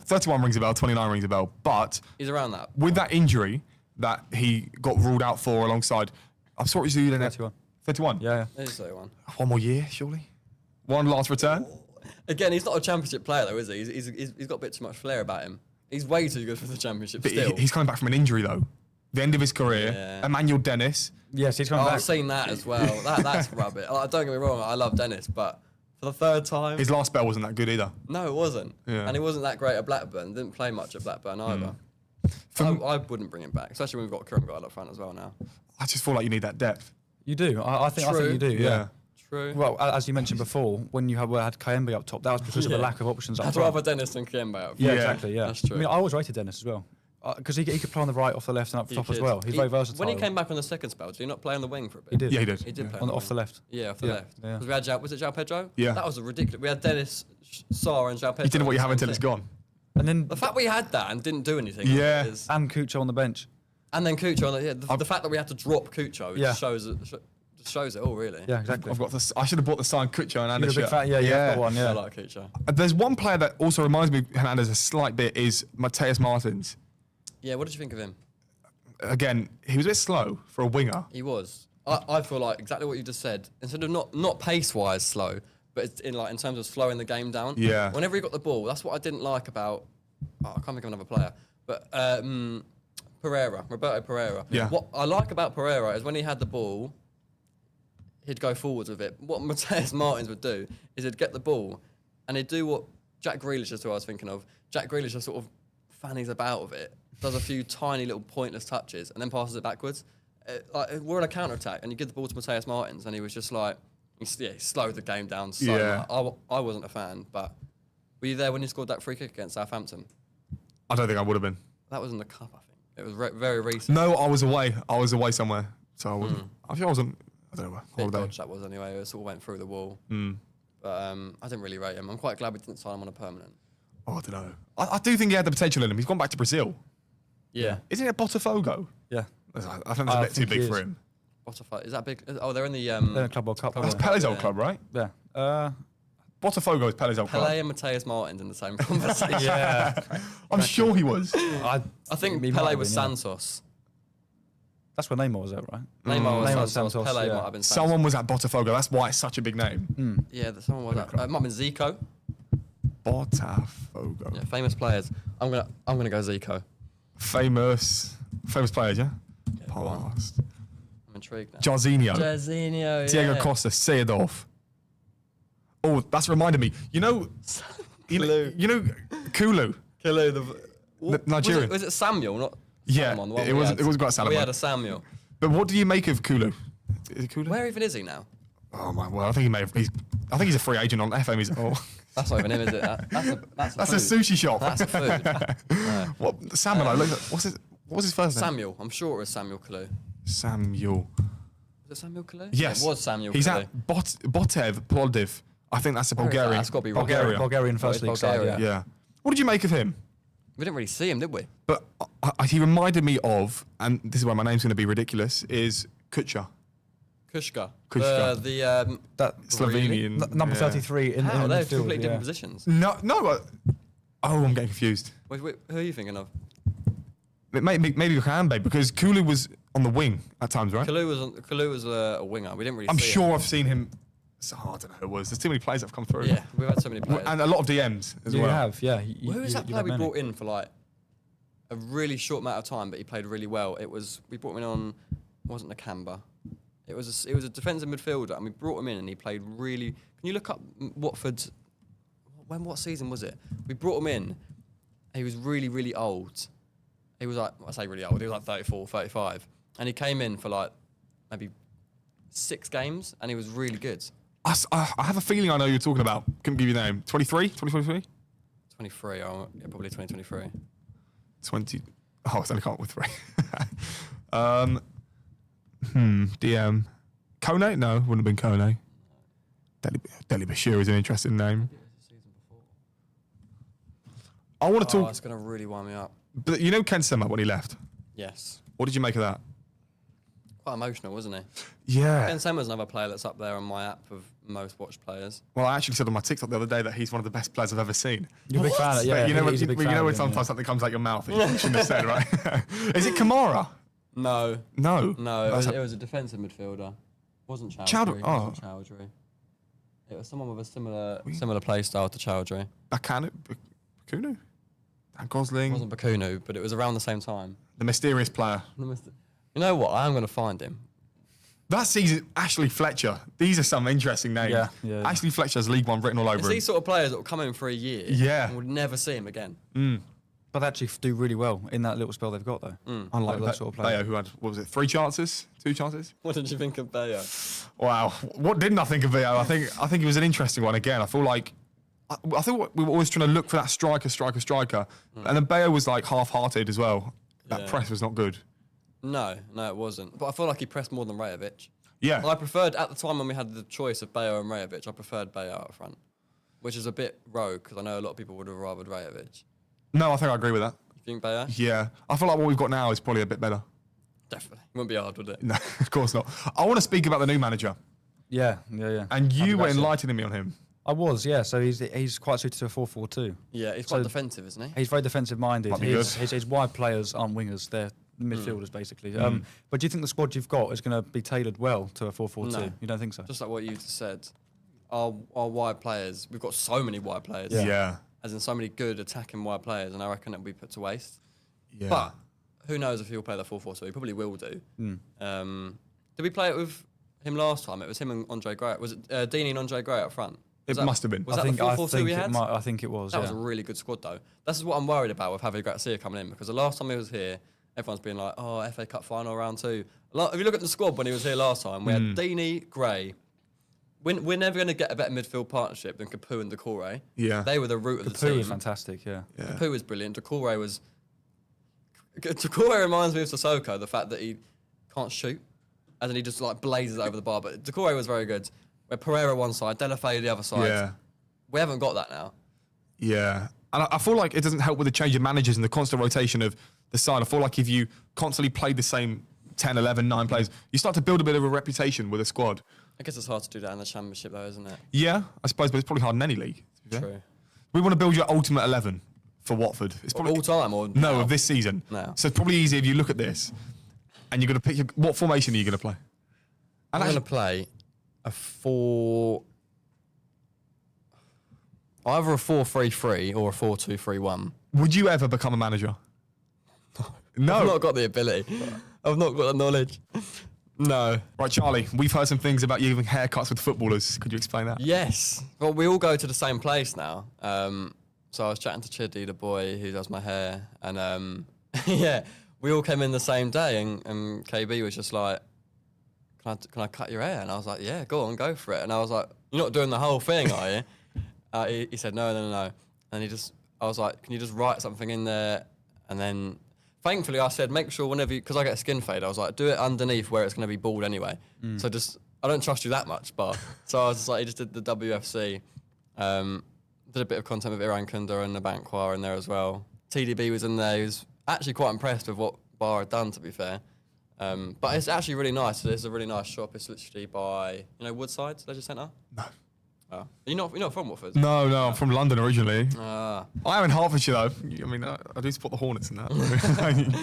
S1: 31 rings a bell, 29 rings a bell. But
S3: He's around that.
S1: with that injury that he got ruled out for alongside, I'm sorry to you,
S2: 31.
S1: 31?
S2: Yeah.
S3: He's 31.
S1: One more year, surely? One last return?
S3: Again, he's not a championship player, though, is he? He's got a bit too much flair about him. He's way too good for the championship
S1: But
S3: still.
S1: he's coming back from an injury, though. The end of his career.
S3: Yeah.
S1: Emmanuel Dennis.
S2: Yes, he's coming
S3: I've
S2: back.
S3: seen that as well. That's rubbish. Like, don't get me wrong, I love Dennis, but for the third time,
S1: His last spell wasn't that good either.
S3: no, it wasn't.
S1: Yeah.
S3: And he wasn't that great at Blackburn. Didn't play much at Blackburn either. I wouldn't bring him back, especially when we've got Curran guy up front as well now.
S1: I just feel like you need that depth.
S2: You do. I think
S3: True.
S2: you do. Yeah.
S3: True.
S2: Well, as you mentioned before, when you had Kayembe up top, that was because of the lack of options up
S3: I'd
S2: front.
S3: rather Dennis than Kiembe up
S2: Yeah,
S1: Yeah.
S2: exactly. Yeah,
S3: That's true.
S2: I mean, I always rated Dennis as well because he could play on the right, off the left, and up top as well. He's very versatile.
S3: When he came back on the second spell, did he not play on the wing for a bit?
S2: he did.
S1: Yeah, he did.
S3: He did play
S2: on
S3: the
S2: off the
S3: wing.
S2: left.
S3: Yeah, off the
S2: Yeah,
S3: left.
S2: yeah.
S3: Because we had was it João Pedro?
S1: Yeah.
S3: That was ridiculous. We had Dennis, Sarr, and João Pedro.
S1: You didn't know what you
S3: on
S1: have
S3: the
S1: until
S3: same
S1: it's
S3: team.
S1: gone.
S2: And then
S3: The fact we had that and didn't do anything.
S1: Yeah.
S3: is-
S2: and Cucho on the bench.
S3: and then Cucho. The fact that we had to drop Cucho
S2: Yeah.
S3: just shows it all, really.
S2: Yeah, exactly.
S1: I've got this. I should have bought the signed Cucho and
S2: You're
S1: Hernandez
S2: a big
S1: shirt.
S2: fan. Yeah, yeah. Got one,
S3: I
S2: yeah.
S3: like Cucho.
S1: There's one player that also reminds me of Hernandez a slight bit is Mateus Martins.
S3: Yeah, what did you think of him?
S1: Again, he was a bit slow for a winger.
S3: He was. I feel like exactly what you just said. Instead of not pace-wise slow, but it's in terms of slowing the game down.
S1: Yeah.
S3: Whenever he got the ball, that's what I didn't like about. I can't think of another player, but Roberto Pereira.
S1: Yeah.
S3: What I like about Pereira is when he had the ball, he'd go forwards with it. What Mateus Martins would do is he'd get the ball, and he'd do what Jack Grealish is who I was thinking of. Jack Grealish just sort of fannies about with it, does a few tiny little pointless touches, and then passes it backwards. We're on a counter-attack, and you give the ball to Mateus Martins, and he was just like, he slowed the game down so much. I wasn't a fan, but were you there when he scored that free kick against Southampton?
S1: I don't think I would have been.
S3: That was in the cup, I think. It was very recent.
S1: No, I was away. I was away somewhere, so I wasn't. I think I wasn't. I don't know.
S3: Bit
S1: Holiday.
S3: dodge that was anyway. It sort of went through the wall. But I didn't really rate him. I'm quite glad we didn't sign him on a permanent.
S1: Oh, I don't know. I do think he had the potential in him. He's gone back to Brazil.
S3: Yeah.
S1: Isn't it Botafogo?
S2: Yeah.
S1: I think that's a bit too big for him.
S3: Botafogo, is that big? Oh, they're in the...
S2: They're in the Club World Cup.
S1: That's Pele's old club, right?
S2: Yeah.
S1: Botafogo is Pele's old club.
S3: Pele and Mateus Martins in the same conversation.
S2: Yeah.
S1: I'm sure he was.
S3: I think
S2: He might
S3: Pele
S2: have
S3: was
S2: been, yeah.
S3: Santos.
S2: That's where Neymar was at, right?
S3: Neymar was
S2: Neymar
S3: Santos.
S2: Santos,
S3: Pele
S2: yeah.
S3: might have been Santos.
S1: Someone was at Botafogo. That's why it's such a big name.
S3: Yeah, someone was at... it might have been Zico.
S1: Botafogo.
S3: Yeah, famous players. I'm gonna go Zico.
S1: Famous players, yeah?
S3: Yeah, go on.
S1: Past.
S3: I'm intrigued now.
S1: Jorginho.
S3: Jorginho,
S1: Diego
S3: yeah.
S1: Costa. Seedorf. Oh, that's reminded me. You know Kulu.
S3: Kulu, the
S1: Nigerian.
S3: Was it Samuel, not
S1: Yeah,
S3: Salomon, the one
S1: it
S3: we
S1: wasn't
S3: had?
S1: quite Salomon.
S3: We had a Samuel.
S1: But what do you make of Kulu? Is it Kulu?
S3: Where even is he now?
S1: Oh my! Well, I think he may have. I think he's a free agent on FM. He's
S3: That's not even him, is it?
S1: that's a
S3: food.
S1: sushi shop.
S3: That's a food. No.
S1: What Samuel? What's his first name?
S3: Samuel. I'm sure it was Samuel Kalou.
S1: Samuel.
S3: Was it Samuel Kalou?
S1: Yes,
S3: Yeah, it was Samuel
S1: He's
S3: Kalou.
S1: at Botev Plovdiv. I think that's a
S3: Where is that?
S1: Bulgarian.
S3: That's got to be
S1: Bulgaria.
S2: Bulgarian first
S3: Oh,
S2: league
S3: it's
S2: side,
S3: Bulgaria.
S2: yeah.
S1: Yeah. What did you make of him?
S3: We didn't really see him, did we?
S1: But he reminded me of, and this is why my name's going to be ridiculous, is Kucha.
S3: Kushka.
S1: Kushka.
S2: That
S1: Slovenian.
S2: number
S1: yeah.
S2: 33 in
S3: How?
S2: the
S3: They're
S2: midfield,
S3: completely
S2: yeah.
S3: different positions.
S1: No. Oh, I'm getting confused.
S3: Wait, who are you thinking of?
S1: Maybe Hambe, because Kulu was on the wing at times, right?
S3: Kalou was a winger. We didn't really
S1: I'm
S3: see
S1: sure
S3: him.
S1: I've seen him. So, I don't know who it was. There's too many players that have come through.
S3: Yeah, we've had so many players.
S1: And a lot of DMs as
S2: You
S1: well.
S2: have, yeah.
S3: Who was that player we brought in for like a really short amount of time, but he played really well? We brought him in on, it wasn't Nakamba. It was a defensive midfielder, and we brought him in, and he played really. Can you look up Watford? What season was it? We brought him in. He was really old. He was like, I say really old. He was like 34, 35, and he came in for like maybe 6 games, and he was really good.
S1: I have a feeling I know who you're talking about. Couldn't give you the name. 23? 2023?
S3: 23, or yeah, probably 2023.
S1: 20. Oh, it's only come up with 3. DM. Kone? No, wouldn't have been Kone. Deli Bashir is an interesting name. I want to
S3: Oh,
S1: talk.
S3: it's gonna really wind me up.
S1: But you know Ken Sema when he left?
S3: Yes,
S1: What did you make of that?
S3: quite emotional, wasn't he?
S1: Yeah.
S3: Ben Sema's another player that's up there on my app of most watched players.
S1: Well, I actually said on my TikTok the other day that he's one of the best players I've ever seen.
S2: You're a big fan of it, yeah.
S1: But you know,
S2: he's a big fan
S1: when
S2: of him,
S1: sometimes something comes out your mouth that you shouldn't have said, right? Is it Kamara?
S3: No,
S1: No.
S3: no,
S1: That's
S3: it was a defensive midfielder. Wasn't Chowdhury.
S1: Chowdhury, oh.
S3: Wasn't Chowdhury. It was someone with a similar play style to Chowdhury.
S1: Bakunu? Dan
S3: It
S1: Gosling?
S3: wasn't Bakunu, but it was around the same time.
S1: The mysterious player.
S3: You know what? I am going to find him.
S1: That season, Ashley Fletcher. These are some interesting names.
S2: Yeah.
S1: Ashley Fletcher's League One written all over
S3: It's
S1: him.
S3: these sort of players that will come in for a year
S1: Yeah.
S3: and would never see him again.
S2: But they actually do really well in that little spell they've got, though.
S1: Unlike
S2: those sort of players.
S1: Bayo, who had, what was it, 3 chances? 2 chances?
S3: What did you think of Bayo?
S1: Wow. What didn't I think of Bayo? I think it was an interesting one again. I feel like I think we were always trying to look for that striker. And then Bayo was like half-hearted as well. That
S3: Yeah.
S1: press was not good.
S3: No, it wasn't. But I feel like he pressed more than Rajovic.
S1: Yeah.
S3: I preferred, at the time when we had the choice of Bayo and Rajovic, I preferred Bayo up front, which is a bit rogue because I know a lot of people would have rathered Rajovic.
S1: No, I think I agree with that.
S3: You think Bayo?
S1: Yeah. I feel like what we've got now is probably a bit better.
S3: Definitely. Wouldn't be hard, would it?
S1: No, of course not. I want to speak about the new manager.
S2: Yeah.
S1: And you were
S2: That's it.
S1: enlightening me on him.
S2: I was, yeah. So he's quite suited to a 4-4-2.
S3: Yeah, he's quite defensive, isn't he?
S2: He's very defensive-minded.
S1: Might be
S2: His wide players aren't wingers; they're midfielders, basically. But do you think the squad you've got is going to be tailored well to a 4-4-2?
S3: No.
S2: You don't think so?
S3: Just like what you just said. Our wide players, we've got so many wide players.
S1: Yeah.
S3: As in so many good attacking wide players, and I reckon it'll be put to waste.
S1: Yeah.
S3: But who knows if he'll play the 4-4-2? He probably will do. Did we play it with him last time? It was him and Andre Gray. Was it Deeney and Andre Gray up front?
S1: It must have been.
S3: Was that the 4-4-2 we had?
S2: I think it was.
S3: That was a really good squad, though. This is what I'm worried about with Javi Gracia coming in, because the last time he was here, everyone's been like, oh, FA Cup final round 2. If you look at the squad when he was here last time, we had Deeney, Gray. We're never going to get a better midfield partnership than Capoue and Doucouré.
S1: Yeah.
S3: They were the root of the
S2: Capoue
S3: team.
S2: was fantastic, yeah.
S3: Capoue was brilliant. Doucouré reminds me of Sissoko, the fact that he can't shoot, as in he just like blazes over the bar. But Doucouré was very good. Where Pereira one side, Delafeu the other side.
S1: Yeah.
S3: We haven't got that now.
S1: Yeah. And I feel like it doesn't help with the change of managers and the constant rotation of the side. I feel like if you constantly play the same 10, 11, 9 players, you start to build a bit of a reputation with a squad.
S3: I guess it's hard to do that in the Championship, though, isn't it?
S1: Yeah, I suppose, but it's probably hard in any league.
S3: True.
S1: We want to build your ultimate 11 for Watford. It's probably
S3: all time or
S1: no,
S3: now?
S1: of this season.
S3: No.
S1: So it's probably easy if you look at this and you're going to pick what formation are you going to play?
S3: I'm going to play either a 4-3-3 or a 4-2-3-1.
S1: Would you ever become a manager? No.
S3: I've not got the ability. I've not got the knowledge. No.
S1: Right, Charlie, we've heard some things about you giving haircuts with footballers. Could you explain that?
S3: Yes. Well, we all go to the same place now. So I was chatting to Chiddy, the boy who does my hair, and yeah, we all came in the same day, and KB was just like, can I cut your hair? And I was like, yeah, go on, go for it. And I was like, you're not doing the whole thing, are you? He said, no. And I was like, can you just write something in there? And then thankfully I said, make sure whenever because I get a skin fade, I was like, do it underneath where it's going to be bald anyway. So I don't trust you that much, but so I was just like, he just did the WFC. Did a bit of content with Iran Kunda and the Banquar in there as well. TDB was in there. He was actually quite impressed with what Bar had done, to be fair. But it's actually really nice. It's a really nice shop. It's literally by, Woodside Leisure Centre? No. Oh. You're not from Watford?
S1: No, I'm from London originally.
S3: Ah.
S1: I am in Hertfordshire though. I mean, I do support the Hornets in that.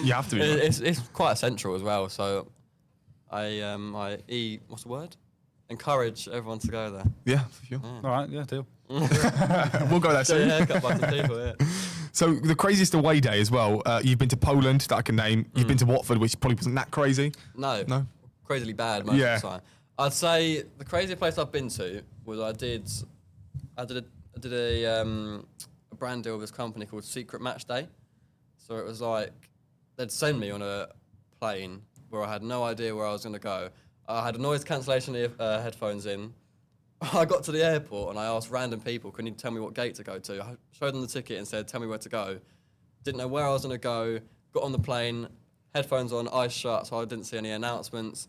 S1: You have to be.
S3: It's quite central as well, so what's the word? Encourage everyone to go there.
S1: Yeah, for sure.
S2: All right, yeah, deal.
S1: We'll go there soon.
S3: Haircut by some people, yeah.
S1: So the craziest away day as well. You've been to Poland, that I can name. You've been to Watford, which probably wasn't that crazy.
S3: No. Crazily bad most of the time. I'd say the craziest place I've been to was I did a brand deal with this company called Secret Match Day. So it was like they'd send me on a plane where I had no idea where I was going to go. I had a noise cancellation headphones in. I got to the airport and I asked random people, can you tell me what gate to go to? I showed them the ticket and said, tell me where to go. Didn't know where I was going to go. Got on the plane, headphones on, eyes shut, so I didn't see any announcements.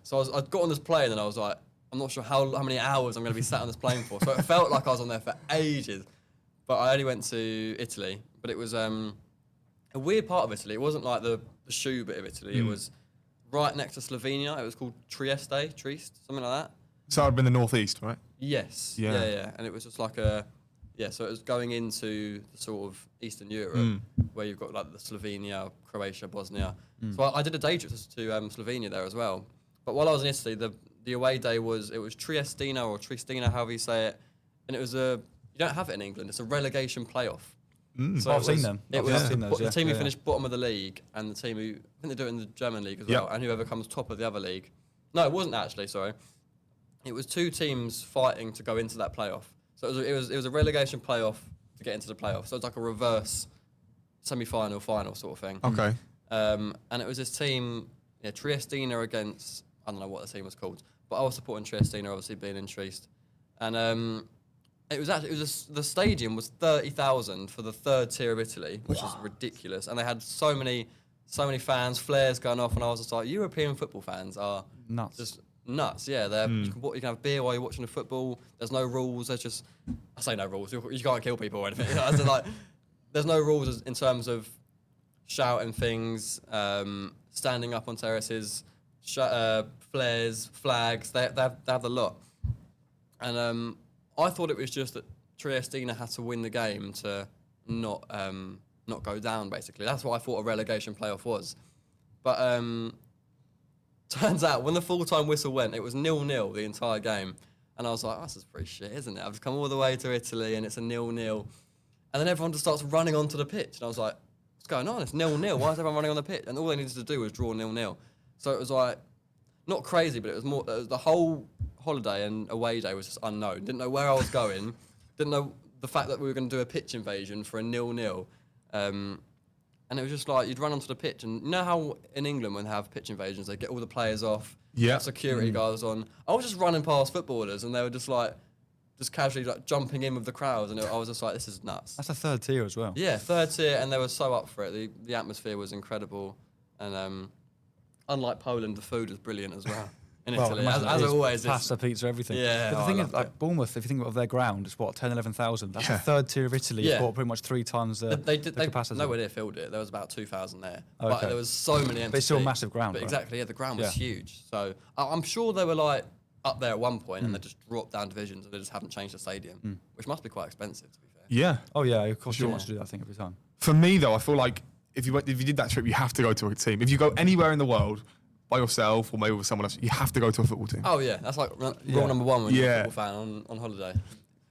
S3: So I got on this plane and I was like, I'm not sure how many hours I'm going to be sat on this plane for. So it felt like I was on there for ages. But I only went to Italy. But it was a weird part of Italy. It wasn't like the shoe bit of Italy. It was right next to Slovenia. It was called Trieste, something like that.
S1: So I'd been the northeast, right?
S3: Yes.
S1: Yeah.
S3: And it was just like so it was going into the sort of Eastern Europe where you've got like the Slovenia, Croatia, Bosnia. So I did a day trip to Slovenia there as well. But while I was in Italy, the away day was Triestina or Triestina, however you say it. And it was you don't have it in England. It's a relegation playoff.
S2: So I've seen them.
S3: It was
S2: seen those,
S3: the team who finished bottom of the league and the team who, I think they do it in the German league as well, and whoever comes top of the other league. No, it wasn't actually, sorry. It was two teams fighting to go into that playoff. So it was a relegation playoff to get into the playoff. So it was like a reverse semi-final, final sort of thing.
S1: Okay.
S3: And it was this team, Triestina against, I don't know what the team was called, but I was supporting Triestina, obviously being in Trieste. And the stadium was 30,000 for the third tier of Italy, which is ridiculous. And they had so many fans, flares going off, and I was just like, European football fans are
S2: nuts.
S3: Just nuts, yeah. You can have beer while you're watching the football. There's no rules. There's just, I say no rules. You can't kill people or anything. There's no rules in terms of shouting things, standing up on terraces, flares, flags. They have the lot. And I thought it was just that Triestina had to win the game to not go down, basically. That's what I thought a relegation playoff was. But turns out, when the full-time whistle went, it was 0-0 the entire game. And I was like, this is pretty shit, isn't it? I've just come all the way to Italy and it's a 0-0. And then everyone just starts running onto the pitch. And I was like, what's going on? It's 0-0. Why is everyone running on the pitch? And all they needed to do was draw 0-0. So it was like, not crazy, but it was more, the whole holiday and away day was just unknown. Didn't know where I was going. Didn't know the fact that we were going to do a pitch invasion for a 0-0. And it was just like, you'd run onto the pitch, and you know how in England when they have pitch invasions, they get all the players off, security guards on. I was just running past footballers, and they were just like, just casually like jumping in with the crowds, and I was just like, this is nuts.
S2: That's a third tier as well.
S3: Yeah, third tier, and they were so up for it. The atmosphere was incredible, and unlike Poland, the food was brilliant as well. In Italy, as it always is.
S2: Pasta, pizza, everything.
S3: Yeah.
S2: But the thing is, like Bournemouth, if you think of their ground, it's what, 10, 11,000. That's the third tier of Italy. It's got pretty much 3 times the capacity.
S3: Nowhere near filled it. There was about 2,000 there.
S2: Okay.
S3: But there was so many empty
S2: But it's still a
S3: seats.
S2: massive ground,
S3: But
S2: right?
S3: exactly, yeah, the ground was huge. So I'm sure they were like up there at one point and they just dropped down divisions and they just haven't changed the stadium, which must be quite expensive, to be fair.
S1: Yeah.
S2: Oh, yeah, it costs too much to do that thing every time.
S1: For me, though, I feel like if you did that trip, you have to go to a team. If you go anywhere in the world, by yourself or maybe with someone else, you have to go to a football team.
S3: Oh yeah, that's like rule number one when you're a football fan on holiday.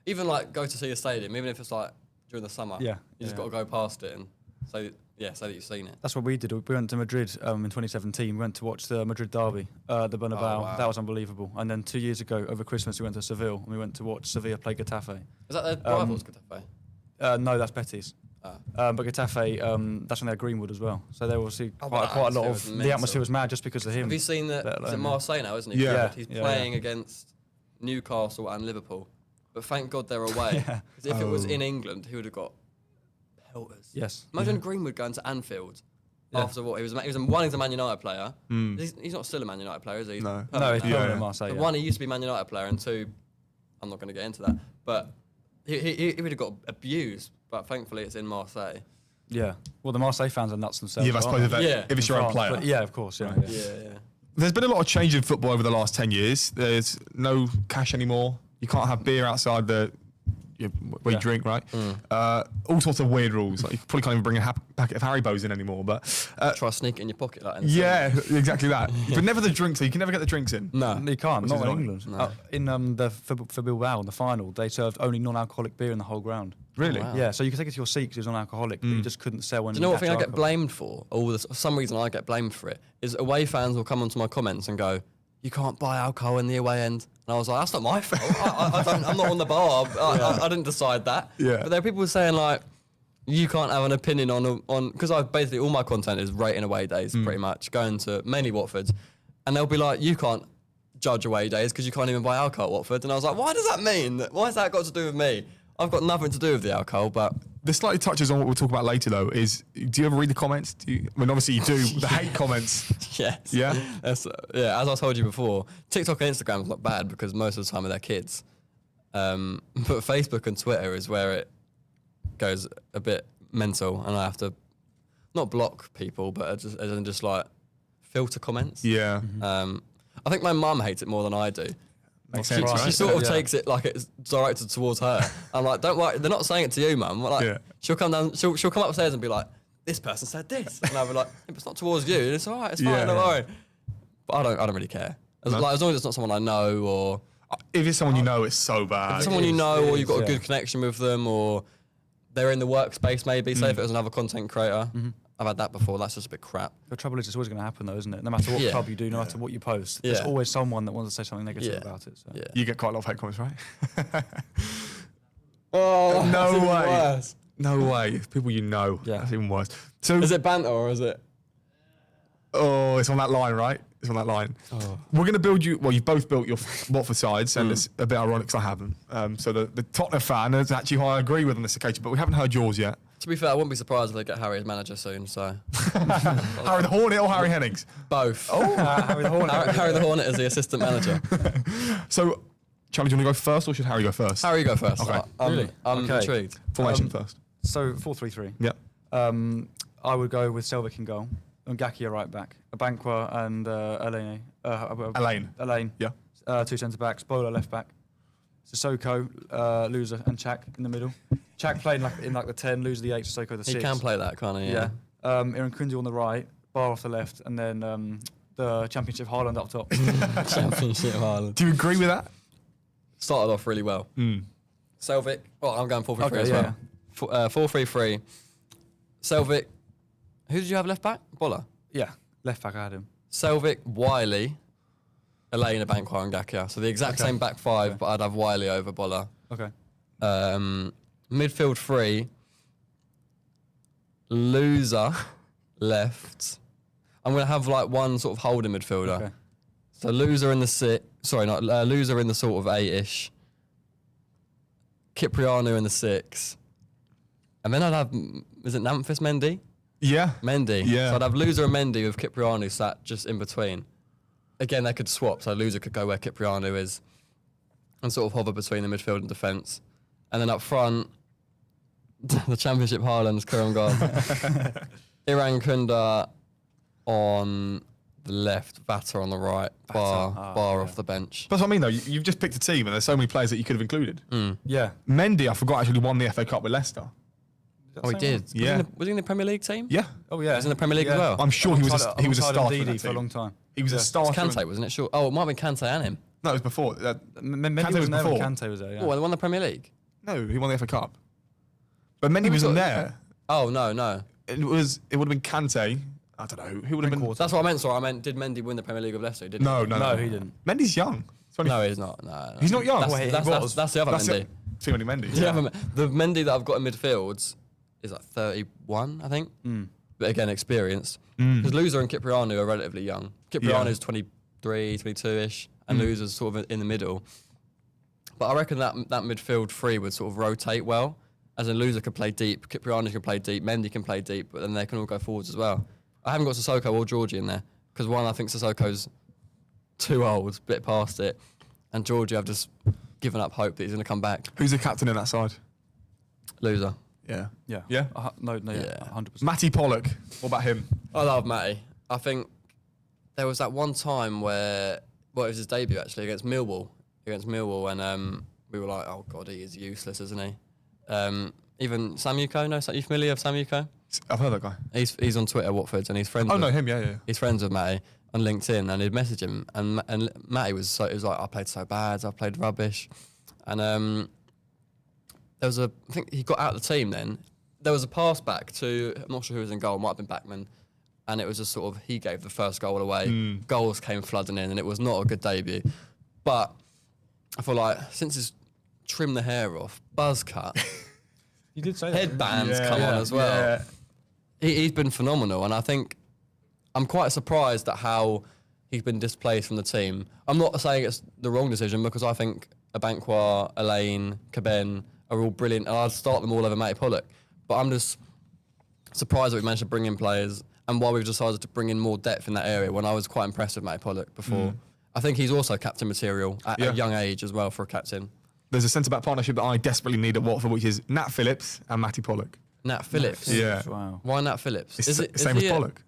S3: Even like go to see a stadium, even if it's like during the summer.
S2: Yeah.
S3: You just got to go past it and say that you've seen it.
S2: That's what we did. We went to Madrid in 2017. We went to watch the Madrid derby, the Bernabeu.
S3: Oh, wow.
S2: That was unbelievable. And then 2 years ago, over Christmas, we went to Seville and we went to watch Sevilla play Getafe.
S3: Is that their rivals, Getafe?
S2: No, that's Betis. But Getafe, that's on their Greenwood as well. So there was quite a lot of... The atmosphere was mad just because of him.
S3: Have you seen that? It's Marseille now, isn't he?
S1: Yeah.
S3: He's playing against Newcastle and Liverpool. But thank God they're away. Because if it was in England, he would have got pelters.
S2: Yes.
S3: Imagine Greenwood going to Anfield after what? He's a Man United player. He's not still a Man United player, is he?
S1: No.
S2: No, he's permanent at Marseille.
S3: But one, he used to be a Man United player, and two, I'm not going to get into that. But he would have got abused. But thankfully, it's in Marseille.
S2: Yeah. Well, the Marseille fans are nuts themselves.
S1: Yeah, but I suppose if it's your own player.
S2: Yeah, of course. Yeah.
S3: Yeah.
S1: There's been a lot of change in football over the last 10 years. There's no cash anymore. You can't have beer outside where you drink, right? All sorts of weird rules. Like you probably can't even bring a packet of Haribos in anymore. But
S3: try to sneak it in your pocket. Like
S1: exactly that. But never the drinks. So you can never get the drinks in.
S3: No,
S2: you can't. Not in
S1: annoying.
S2: England.
S3: No.
S2: For Bilbao in the final, they served only non-alcoholic beer in the whole ground.
S1: Really?
S3: Oh, wow.
S2: Yeah. So you could take it to your seat because it was non-alcoholic, but you just couldn't sell any.
S3: Do you know what thing I get
S2: alcohol.
S3: blamed for? For some reason I get blamed for it. Is away fans will come onto my comments and go, "You can't buy alcohol in the away end." And I was like, "That's not my fault. I'm not on the bar. I didn't decide that."
S1: Yeah.
S3: But there are people saying like, "You can't have an opinion on," because I basically all my content is rating away days pretty much, going to mainly Watford, and they'll be like, "You can't judge away days because you can't even buy alcohol at Watford." And I was like, "Why does that mean? Why has that got to do with me? I've got nothing to do with the alcohol." But
S1: This slightly touches on what we'll talk about later, though. Is do you ever read the comments? Obviously you do. The hate comments.
S3: yes.
S1: Yeah.
S3: As I told you before, TikTok and Instagram is not bad because most of the time they're kids. But Facebook and Twitter is where it goes a bit mental, and I have to not block people, but just like filter comments.
S1: Yeah.
S3: I think my mum hates it more than I do.
S1: Makes sense,
S3: She
S1: right?
S3: sort of takes it like it's directed towards her. I'm like, don't worry, they're not saying it to you, mum. Like, she'll come down, she'll come upstairs and be like, "This person said this," and I'll be like, "Yeah, but it's not towards you. It's all right. It's fine. Don't worry." But I don't really care. As long as it's not someone I know, or
S1: If it's someone you know, it's so bad.
S3: if it's someone you know, or you've got a good connection with them, or they're in the workspace maybe. Say if it was another content creator. I've had that before. That's just a bit crap.
S2: The trouble is, it's always going to happen, though, isn't it? No matter what club you do, no matter what you post, there's always someone that wants to say something negative about it. So.
S3: Yeah.
S1: You get quite a lot of hate comments, right?
S3: Oh,
S1: no way.
S3: Worse.
S1: No way. People you know.
S2: Yeah.
S1: That's even worse. So
S3: Is it banter or is it?
S1: Oh, it's on that line, right? It's on that line.
S3: Oh.
S1: We're going to build you... Well, you've both built your Watford sides, and it's a bit ironic because I haven't. So the Tottenham fan is actually who I agree with on this occasion, but we haven't heard yours yet.
S3: To be fair, I wouldn't be surprised if they get Harry as manager soon. So
S1: Harry the Hornet or Harry Hennings?
S3: both.
S2: Oh, Harry the Hornet.
S3: Harry the Hornet is the assistant manager.
S1: So, Charlie, do you want to go first or should Harry go first?
S3: Harry, go first.
S1: Okay.
S3: I'm intrigued.
S1: Formation first.
S2: So 4-3-3.
S1: Yeah.
S2: I would go with Selvik in goal, and Gaki right back, Abankwa and Elaine.
S1: Elaine. Yeah.
S2: 2 centre backs, Bola left back, Sissoko, Loser, and Chak in the middle. Chak playing in the 10, Loser the 8, Sissoko the 6.
S3: He can play that, can't he?
S2: Yeah. Aaron Kundu on the right, Bar off the left, and then the Championship Haaland up top.
S3: Championship Ireland.
S1: Do you agree with that?
S3: Started off really well. Selvik. Well, I'm going 4-3-3 as
S2: yeah.
S3: well. 4-3-3. Selvik. Who did you have left back? Bola.
S2: Yeah, left back I had him.
S3: Selvik, Wiley, Elena, Banquo and Gakia. So the exact same back five, but I'd have Wiley over Bola.
S2: Okay.
S3: Midfield 3, Loser left. I'm going to have like one sort of holding midfielder.
S2: Okay.
S3: So Loser in the Loser in the sort of 8-ish. Cipriano in the 6. And then I'd have, is it Memphis Mendy?
S1: Yeah.
S3: Mendy.
S1: Yeah.
S3: So I'd have Loser and Mendy with Cipriano sat just in between. Again, they could swap, so Loser could go where Cipriano is and sort of hover between the midfield and defence. And then up front, the Championship Highlands, Kuram God. Iran Kunda on the left, Vata on the right, Bar off the bench.
S1: That's what I mean, though. You've just picked a team, and there's so many players that you could have included.
S2: Yeah.
S1: Mendy, I forgot, actually won the FA Cup with Leicester.
S3: Oh, he did?
S1: Yeah.
S3: Was he in the Premier League team?
S1: Yeah.
S2: Oh, yeah.
S3: He was in the Premier League as well?
S1: I'm sure he was a starter in that
S2: for a
S1: team.
S2: long time.
S1: He was a
S3: It was
S1: starter.
S3: Kante, wasn't it? Sure. Oh, it might have been Kante and him.
S1: No, it was before.
S2: Mendy
S1: Kante was
S2: was there when
S1: before.
S2: Kante was there, yeah.
S3: Oh, they won the Premier League?
S1: No, he won the FA Cup. But Mendy wasn't there.
S3: Oh, no.
S1: It would have been Kante. I don't know. Who would have been?
S3: That's what I meant, sorry. I meant, did Mendy win the Premier League of Leicester? Didn't
S1: No,
S2: he didn't.
S1: Mendy's young.
S3: No, he's not. No.
S1: He's not young.
S3: That's,
S1: Well,
S2: he
S3: that's,
S2: was.
S3: that's the other
S1: That's
S3: Mendy.
S1: too many Mendy's.
S3: The Mendy that I've got in midfields is like 31, I think. But again, experienced. Because Loser and Cipriano are relatively young. Cipriano's 23, 22-ish, and Loser's sort of in the middle. But I reckon that midfield 3 would sort of rotate well. As in Loser could play deep, Cipriano can play deep, Mendy can play deep, but then they can all go forwards as well. I haven't got Sissoko or Georgie in there. Because one, I think Sissoko's too old, bit past it. And Georgie, I've just given up hope that he's going to come back.
S1: Who's the captain in that side?
S3: Loser.
S1: Yeah.
S2: Yeah.
S1: Yeah?
S2: No,
S3: Yeah.
S2: 100%.
S1: Matty Pollock. What about him?
S3: I love Matty. I think there was that one time where, well, it was his debut actually against Millwall, and we were like, oh God, he is useless, isn't he? Even Sam Yuko, no, are you familiar with Sam Yuko?
S1: I've heard that guy.
S3: He's on Twitter, Watford, and he's friends.
S1: Oh,
S3: with,
S1: no, him, yeah.
S3: He's friends with Matty on LinkedIn, and he'd message him, and Matty was like, I played so bad, I played rubbish, and there was I think he got out of the team then. There was a pass back to, I'm not sure who was in goal, might have been Backman, and it was just sort of, he gave the first goal away, goals came flooding in, and it was not a good debut. But I feel like, since he's trimmed the hair off, buzz cut,
S2: You did say that.
S3: headbands come on as well.
S1: Yeah.
S3: He's been phenomenal, and I think I'm quite surprised at how he's been displaced from the team. I'm not saying it's the wrong decision, because I think Abankwah, Elaine, Caben are all brilliant, and I'd start them all over Matty Pollock. But I'm just surprised that we managed to bring in players, and why we've decided to bring in more depth in that area, when I was quite impressed with Matty Pollock before. I think he's also captain material at a young age as well for a captain.
S1: There's a centre-back partnership that I desperately need at Watford, which is Nat Phillips and Matty Pollock.
S3: Nat Phillips.
S1: Yeah.
S2: Wow.
S3: Why Nat Phillips?
S1: It's same as Pollock.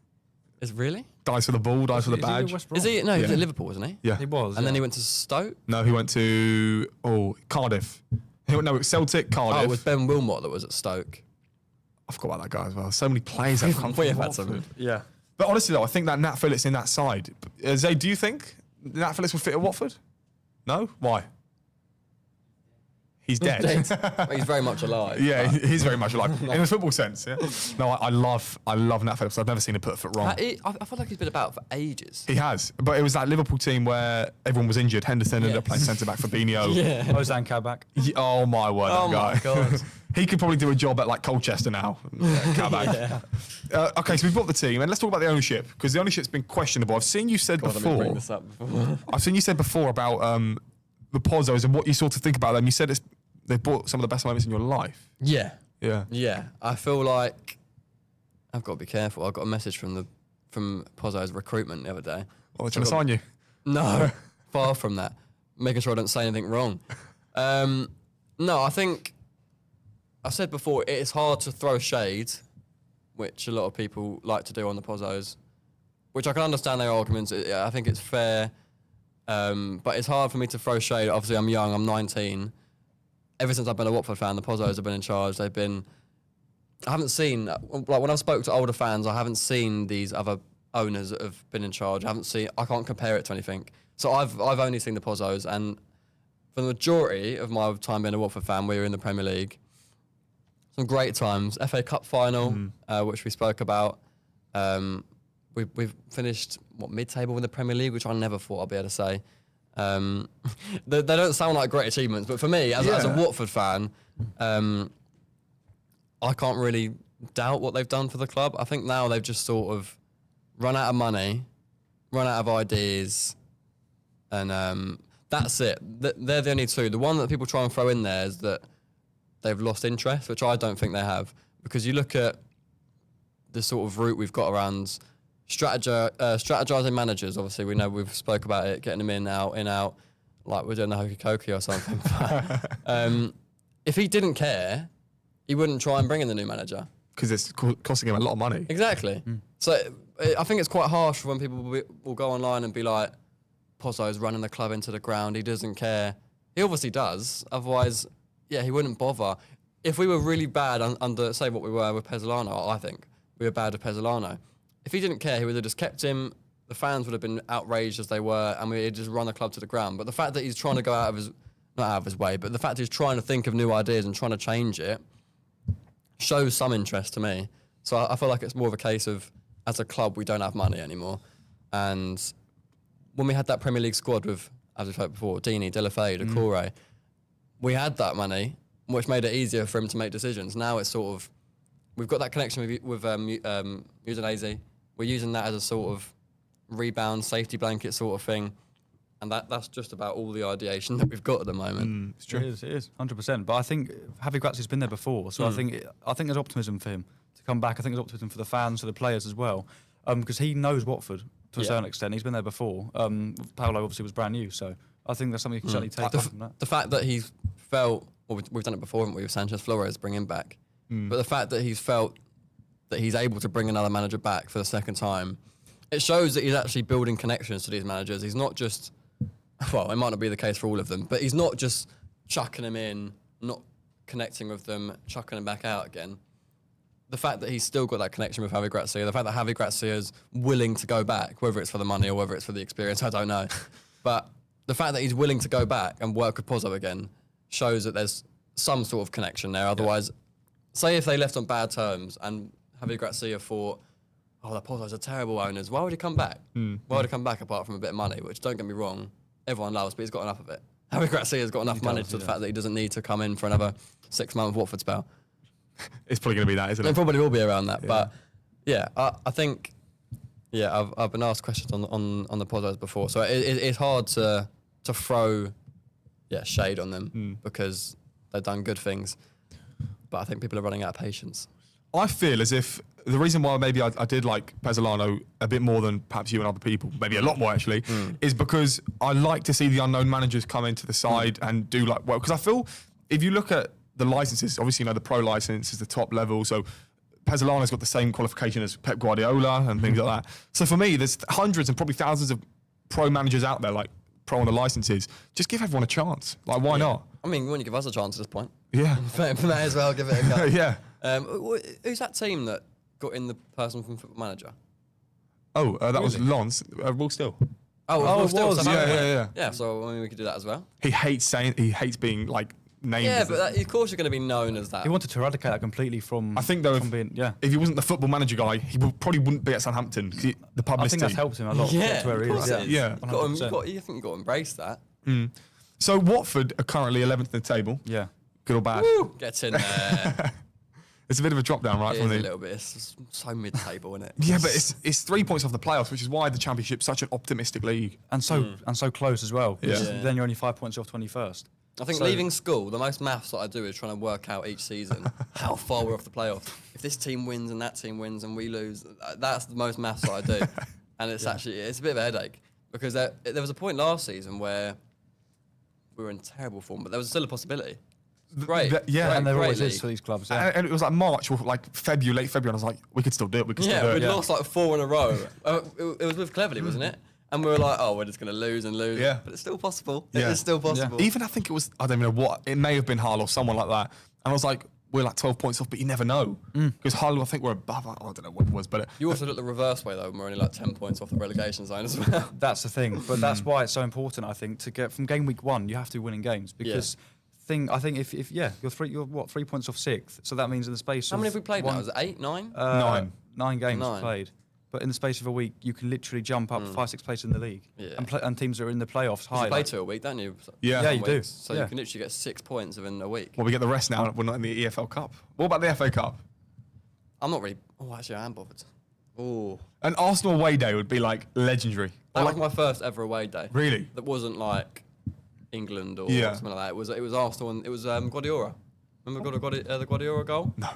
S3: Is really?
S1: Dies for the ball, dies for the badge.
S3: Is he? No, he was
S1: Yeah.
S3: at Liverpool, wasn't he?
S1: Yeah.
S2: He was.
S3: And then he went to Stoke.
S1: No, he went to Cardiff. Celtic, Cardiff.
S3: Oh, it was Ben Wilmot that was at Stoke.
S1: I forgot about that guy as well. So many players that have come from
S3: We've had
S1: Watford.
S3: some.
S2: Yeah.
S1: But honestly, though, I think that Nat Phillips in that side. Zay, do you think Nat Phillips would fit at Watford? No? Why? He's dead.
S3: He's very much alive.
S1: Yeah, he's very much alive. In a football sense, yeah. No, I love Nat Phillips. I've never seen him put a foot wrong.
S3: I feel like he's been about for ages.
S1: He has. But it was that Liverpool team where everyone was injured. Henderson ended up playing centre-back for Fabinho.
S3: Yeah.
S2: Ozan Kabak.
S1: Oh, my word,
S3: Oh
S1: that
S3: my
S1: guy.
S3: God.
S1: He could probably do a job at like Colchester now. Kabak. Okay, so we've got the team, and let's talk about the ownership, because the ownership's been questionable. I've seen you said
S3: God, let me bring
S1: before.
S3: this up before.
S1: I've seen you said before about the Pozzos and what you sort of think about them. You said they've brought some of the best moments in your life.
S3: Yeah.
S1: Yeah.
S3: Yeah. I feel like I've got to be careful. I got a message from Pozzo's recruitment the other day.
S1: Oh, they're trying to sign you.
S3: No, far from that. Making sure I don't say anything wrong. No, I think I said before, it's hard to throw shade, which a lot of people like to do on the Pozzos, which I can understand their arguments. I think it's fair, but it's hard for me to throw shade. Obviously, I'm young. I'm 19. Ever since I've been a Watford fan, the Pozzos have been in charge. I haven't seen, like when I've spoke to older fans, I haven't seen these other owners that have been in charge. I can't compare it to anything. So I've only seen the Pozzos, and for the majority of my time being a Watford fan, we were in the Premier League. Some great times. FA Cup final, which we spoke about. we've finished mid-table in the Premier League, which I never thought I'd be able to say. They don't sound like great achievements, but for me, as a Watford fan, I can't really doubt what they've done for the club. I think now they've just sort of run out of money, run out of ideas, and that's it. They're the only two. The one that people try and throw in there is that they've lost interest, which I don't think they have, because you look at the sort of route we've got around strategizing managers. Obviously, we know we've spoke about it, getting them in, out, like we're doing the hokey cokey or something. But, if he didn't care, he wouldn't try and bring in the new manager.
S1: Because it's costing him a lot of money.
S3: Exactly. So I think it's quite harsh when people will go online and be like, Pozzo's running the club into the ground, he doesn't care. He obviously does, otherwise, yeah, he wouldn't bother. If we were really bad under, say what we were with Pezzolano, I think we were bad with Pezzolano. If he didn't care, he would have just kept him, the fans would have been outraged as they were, and we'd just run the club to the ground. But the fact that he's trying to go not out of his way, but the fact he's trying to think of new ideas and trying to change it shows some interest to me. So I feel like it's more of a case of, as a club, we don't have money anymore. And when we had that Premier League squad with, as we spoke before, Dini, Delafeu, Doucouré, we had that money, which made it easier for him to make decisions. Now it's sort of, we've got that connection with Udinese. We're using that as a sort of rebound, safety blanket sort of thing. And that's just about all the ideation that we've got at the moment.
S1: It's true.
S2: It is 100%. But I think Javi Grazia's been there before, so I think there's optimism for him to come back. I think there's optimism for the fans, for the players as well, because he knows Watford to a certain extent. He's been there before. Paolo obviously was brand new, so I think that's something you can certainly take from that.
S3: The fact that he's felt, well, we've done it before, haven't we, with Sanchez Flores, bring him back. But the fact that he's felt that he's able to bring another manager back for the second time, it shows that he's actually building connections to these managers. He's not just, well, it might not be the case for all of them, but he's not just chucking them in, not connecting with them, chucking them back out again. The fact that he's still got that connection with Javi Grazia, the fact that Javi Grazia is willing to go back, whether it's for the money or whether it's for the experience, I don't know. But the fact that he's willing to go back and work with Pozzo again shows that there's some sort of connection there. Otherwise, say if they left on bad terms and Javi Grazia thought, oh, the Pozzo's are terrible owners, why would he come back? Why would he come back apart from a bit of money, which, don't get me wrong, everyone loves, but he's got enough of it. Javi Grazia's got enough money to the fact that he doesn't need to come in for another 6-month Watford spell.
S1: It's probably going to be that, isn't it?
S3: It probably will be around that. But yeah, I think, I've been asked questions on the Pozzos before, so it's hard to throw shade on them because they've done good things. But I think people are running out of patience.
S1: I feel as if the reason why maybe I did like Pezzolano a bit more than perhaps you and other people, maybe a lot more actually, is because I like to see the unknown managers come into the side and do well. Because I feel if you look at the licenses, obviously, the pro license is the top level. So Pezzolano's got the same qualification as Pep Guardiola and things like that. So for me, there's hundreds and probably thousands of pro managers out there, like pro on the licenses. Just give everyone a chance. Like, why not?
S3: I mean, when you give us a chance at this point.
S1: Yeah.
S3: May as well give it a go.
S1: Yeah.
S3: Who's that team that got in the person from Football Manager?
S1: Oh, that was Lons. Will Still.
S3: Oh, it was.
S1: Yeah.
S3: Yeah, so I mean, we could do that as well.
S1: He hates being like named.
S3: Yeah, but of course you're going to be known as that.
S2: He wanted to eradicate that completely from.
S1: I think though, if he wasn't the Football Manager guy, he probably wouldn't be at Southampton. The publicity.
S2: I think that's helped him a lot.
S3: Yeah,
S2: to where he is.
S1: Yeah.
S3: I think you've got to embrace that.
S1: So Watford are currently 11th in the table.
S2: Yeah.
S1: Good or bad?
S3: Woo! Gets in there.
S1: It's a bit of a drop down, right?
S3: It is a little bit. It's so mid-table, isn't it?
S1: Yeah, but it's 3 points off the playoffs, which is why the Championship's such an optimistic league.
S2: And so close as well.
S1: Yeah.
S2: Then you're only 5 points off 21st.
S3: I think leaving school, the most maths that I do is trying to work out each season how far we're off the playoffs. If this team wins and that team wins and we lose, that's the most maths that I do. And it's actually, it's a bit of a headache because there was a point last season where we were in terrible form, but there was still a possibility. Great.
S2: And there always is for these clubs. Yeah.
S1: And it was like March or like February, late February, and I was like, we could still do it. We could still do it.
S3: We lost like 4 in a row. It was with Cleverley, wasn't it? And we were like, oh, we're just going to lose and lose.
S1: Yeah.
S3: But it's still possible.
S1: Yeah.
S3: It is still possible.
S1: Even I think it was, I don't even know what, it may have been Hull or someone like that. And I was like, we're like 12 points off, but you never know. Because Hull, I think we're above, I don't know what it was. But
S3: you also look the reverse way, though, and we're only like 10 points off the relegation zone as well.
S2: That's the thing. But that's why it's so important, I think, to get from game week 1, you have to be winning games. Because I think if you're 3 points off 6th, so that means in the space
S3: How
S2: of
S3: many have we played now? Is it 8, 9?
S1: 9.
S2: 9 games played. but in the space of a week, you can literally jump up 5-6 places in the league.
S3: Yeah.
S2: And teams that are in the playoffs high.
S3: You play 2 a week, don't you?
S1: Yeah.
S2: Yeah, you do.
S3: So
S2: Yeah.
S3: you can literally get 6 points within a week.
S1: Well, we get the rest now. We're not in the EFL Cup. What about the FA Cup?
S3: I'm not really. Oh, actually, I am bothered. Oh,
S1: An Arsenal away day would be like legendary.
S3: that was my first ever away day.
S1: Really?
S3: That wasn't like England or
S1: Yeah.
S3: something like that. It was Arsenal and it was Guardiola. Remember the Guardiola goal?
S1: No.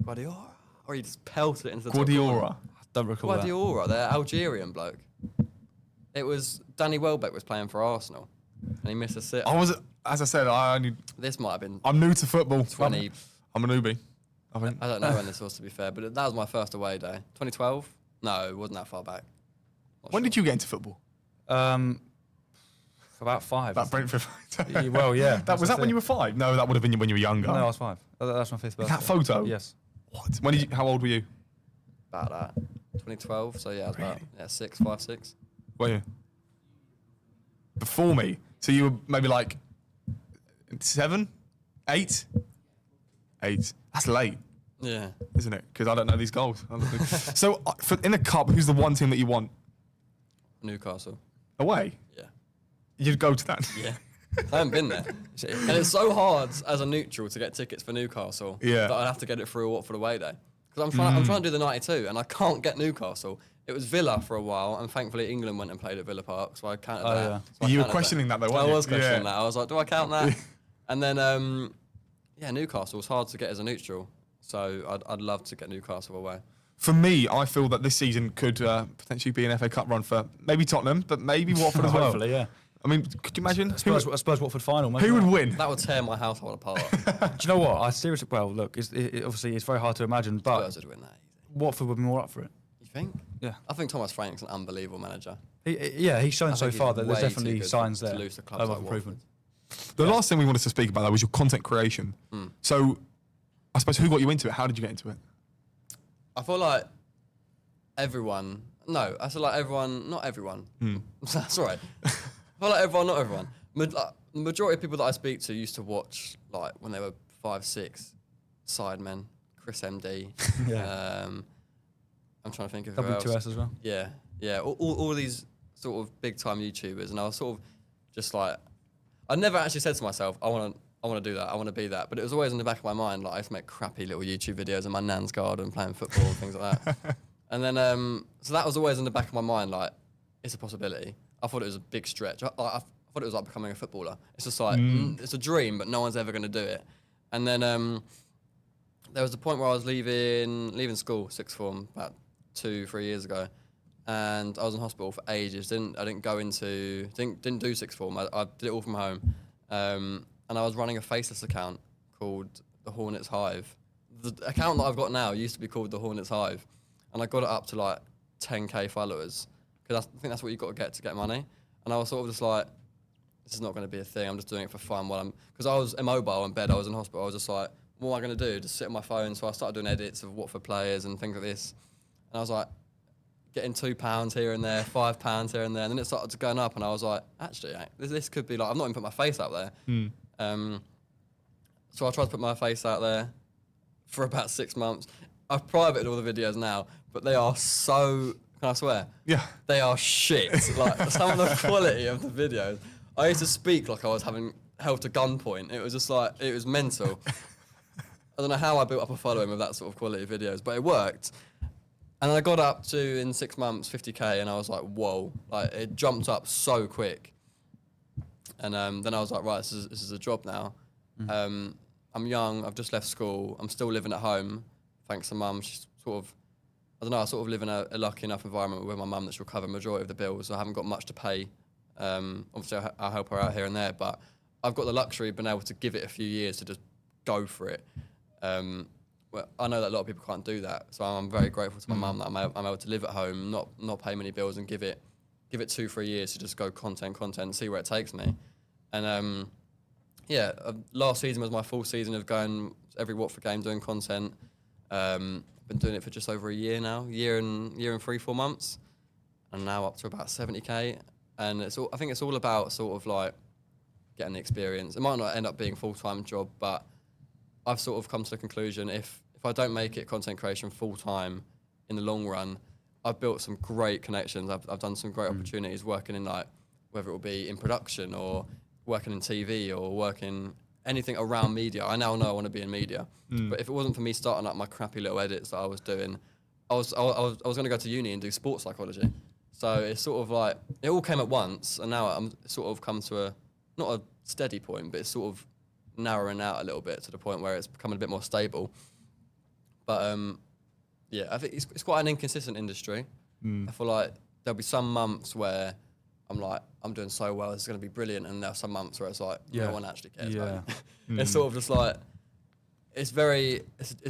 S3: Guardiola? Or he just pelted it into the top
S1: Guardiola.
S3: corner.
S2: Don't recall that.
S3: Guardiola, the Algerian bloke. It was Danny Welbeck was playing for Arsenal, and he missed a sit.
S1: As I said,
S3: This might have been
S1: I'm new to football.
S3: 20.
S1: I'm a newbie. I think.
S3: I don't know when this was, to be fair, but that was my first away day. 2012? No, it wasn't that far back.
S1: When did you get into football?
S2: About 5.
S1: That Brentford.
S2: Well, yeah.
S1: Was that when you were 5? No, that would have been when you were younger.
S2: No, I was 5. That's my 5th birthday.
S1: That photo?
S2: Yes.
S1: What? When did you? How old were you?
S3: About that. 2012, so yeah, I was about
S1: Really?
S3: 5, 6.
S1: Were you? Before me. So you were maybe like 7, 8, 8. That's late,
S3: Yeah.
S1: isn't it? Because I don't know these goals. I don't think. So in a cup, who's the one team that you want
S3: Newcastle.
S1: away?
S3: Yeah.
S1: You'd go to that.
S3: Yeah. I haven't been there. And it's so hard as a neutral to get tickets for Newcastle
S1: Yeah.
S3: that I'd have to get it through a Watford away day. Because I'm trying to do the 92 and I can't get Newcastle. It was Villa for a while and thankfully England went and played at Villa Park, so I counted that.
S2: yeah.
S3: So I
S1: You were
S3: counted
S1: questioning that though,
S3: I
S1: weren't you?
S3: was questioning
S1: Yeah.
S3: that. I was like, do I count that? And then, Newcastle was hard to get as a neutral. So I'd love to get Newcastle away.
S1: For me, I feel that this season could potentially be an FA Cup run for maybe Tottenham, but maybe Watford as well.
S2: Hopefully, yeah.
S1: I mean, could you imagine?
S2: Spurs Watford final.
S1: Who would win?
S3: That would tear my household apart.
S2: Do you know what? I seriously. Well, look. Obviously it's very hard to imagine, but
S3: Spurs would win that easy.
S2: Watford would be more up for it.
S3: You think?
S2: Yeah.
S3: I think Thomas Frank's an unbelievable manager.
S2: He's shown
S3: I
S2: so
S3: think
S2: far
S3: he's
S2: that there's
S3: way too
S2: definitely
S3: good
S2: signs
S3: to
S2: there
S3: lose to clubs
S2: of
S3: like
S2: improvement.
S1: The last thing we wanted to speak about that was your content creation. So, I suppose who got you into it? How did you get into it?
S3: I feel like everyone. No, I feel like everyone. Not everyone. That's all right. I feel like everyone. Not everyone. The majority of people that I speak to used to watch like when they were 5, 6. Sidemen, Chris MD.
S2: Yeah.
S3: I'm trying to think of who else.
S2: W2S as well.
S3: Yeah. All these sort of big time YouTubers, and I was sort of just like, I never actually said to myself, I want to do that, I want to be that, but it was always in the back of my mind. Like I used to make crappy little YouTube videos in my nan's garden playing football and things like that. And then so that was always in the back of my mind, like it's a possibility. I thought it was a big stretch. I thought it was like becoming a footballer. It's just like it's a dream, but no one's ever going to do it. And then there was a point where I was leaving school, sixth form, about 2-3 years ago, and I was in hospital for ages. I didn't do sixth form. I did it all from home, and I was running a faceless account called the Hornets Hive. The account that I've got now used to be called the Hornets Hive, and I got it up to like 10k followers because I think that's what you got to get money. And I was sort of just like, this is not going to be a thing. I'm just doing it for fun because I was immobile in bed. I was in hospital. I was just like, what am I going to do? Just sit on my phone. So I started doing edits of Watford players and things like this. And I was like, getting £2 here and there, £5 here and there. And then it started going up. And I was like, actually, this could be like, I've not even put my face out there. So I tried to put my face out there for about 6 months. I've privated all the videos now, but they are so, can I swear?
S1: Yeah.
S3: They are shit. Like some of the quality of the videos. I used to speak like I was having held to gunpoint. It was just like, it was mental. I don't know how I built up a following with that sort of quality videos, but it worked. And I got up to, in 6 months, 50k, and I was like, whoa. Like, it jumped up so quick. And then I was like, right, this is a job now. I'm young, I've just left school, I'm still living at home, thanks to mum. She's sort of, I don't know, I sort of live in a lucky enough environment with my mum that she'll cover the majority of the bills, so I haven't got much to pay. Obviously, I'll help her out here and there, but I've got the luxury of being able to give it a few years to just go for it. Well, I know that a lot of people can't do that, so I'm very grateful to my mum that I'm able to live at home, not pay many bills, and give it 2-3 years to just go content, and see where it takes me. And last season was my full season of going every Watford game doing content. Been doing it for just over a year now, year and 3-4 months, and now up to about 70k. And I think it's all about sort of like getting the experience. It might not end up being a full-time job, but I've sort of come to the conclusion if I don't make it content creation full-time in the long run, I've built some great connections. I've done some great opportunities working in like, whether it will be in production or working in TV or working anything around media. I now know I want to be in media. But if it wasn't for me starting up my crappy little edits that I was doing, I was going to go to uni and do sports psychology. So it's sort of like, it all came at once, and now I'm sort of come to not a steady point, but it's sort of narrowing out a little bit to the point where it's becoming a bit more stable. But yeah, I think it's quite an inconsistent industry. I feel like there'll be some months where I'm like, I'm doing so well, it's going to be brilliant, and there are some months where it's like, no one actually cares about it. It's sort of just like, it's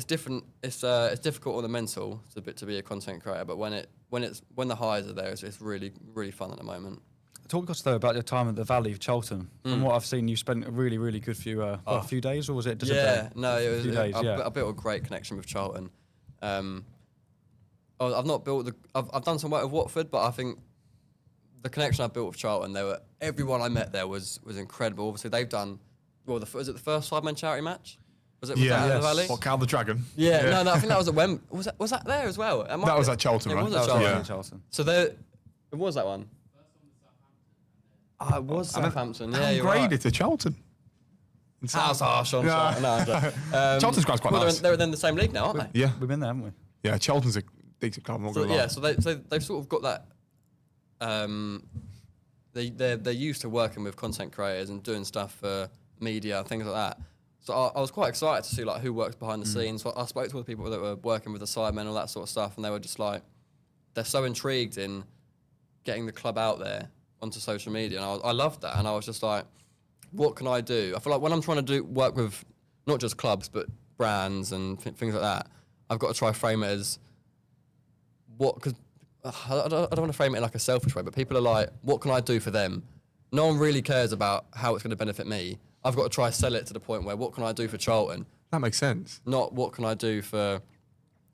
S3: different. It's difficult on the mental to be a content creator, but when the highs are there, it's really, really fun at the moment.
S2: Talk to us though about your time at the Valley of Charlton. From what I've seen, you spent a really, really good few days, or was it just a day?
S3: No, it was
S2: a few days.
S3: I built a great connection with Charlton. I've not built I've done some work with Watford, but I think the connection I built with Charlton, everyone I met there was incredible. Obviously, they've done was it the first 5-man charity match? Was it at the Valley?
S1: What, Cal the Dragon?
S3: Yeah, no, I think that was at Wembley. Was that there as well?
S1: That was at Charlton, right?
S3: It was at Charlton.
S1: Yeah.
S2: Charlton.
S3: So it was that one. It was Southampton. Yeah, you're right.
S1: Downgraded to Charlton.
S3: Sounds harsh on
S1: Charlton's ground's quite nice.
S3: They're in the same league now, aren't they?
S1: Yeah.
S2: We've been there, haven't we?
S1: Yeah, Charlton's a decent club. I'm not gonna lie.
S3: So they've sort of got that. They're used to working with content creators and doing stuff for media and things like that. So I was quite excited to see like who works behind the scenes. So I spoke to all the people that were working with the sidemen, all that sort of stuff, and they were just like, they're so intrigued in getting the club out there onto social media, and I loved that. And I was just like, what can I do? I feel like when I'm trying to work with not just clubs but brands and things like that, I've got to try frame it as because I don't want to frame it in like a selfish way, but people are like, what can I do for them? No one really cares about how it's going to benefit me. I've got to try sell it to the point where what can I do for Charlton?
S1: That makes sense.
S3: Not what can I do for...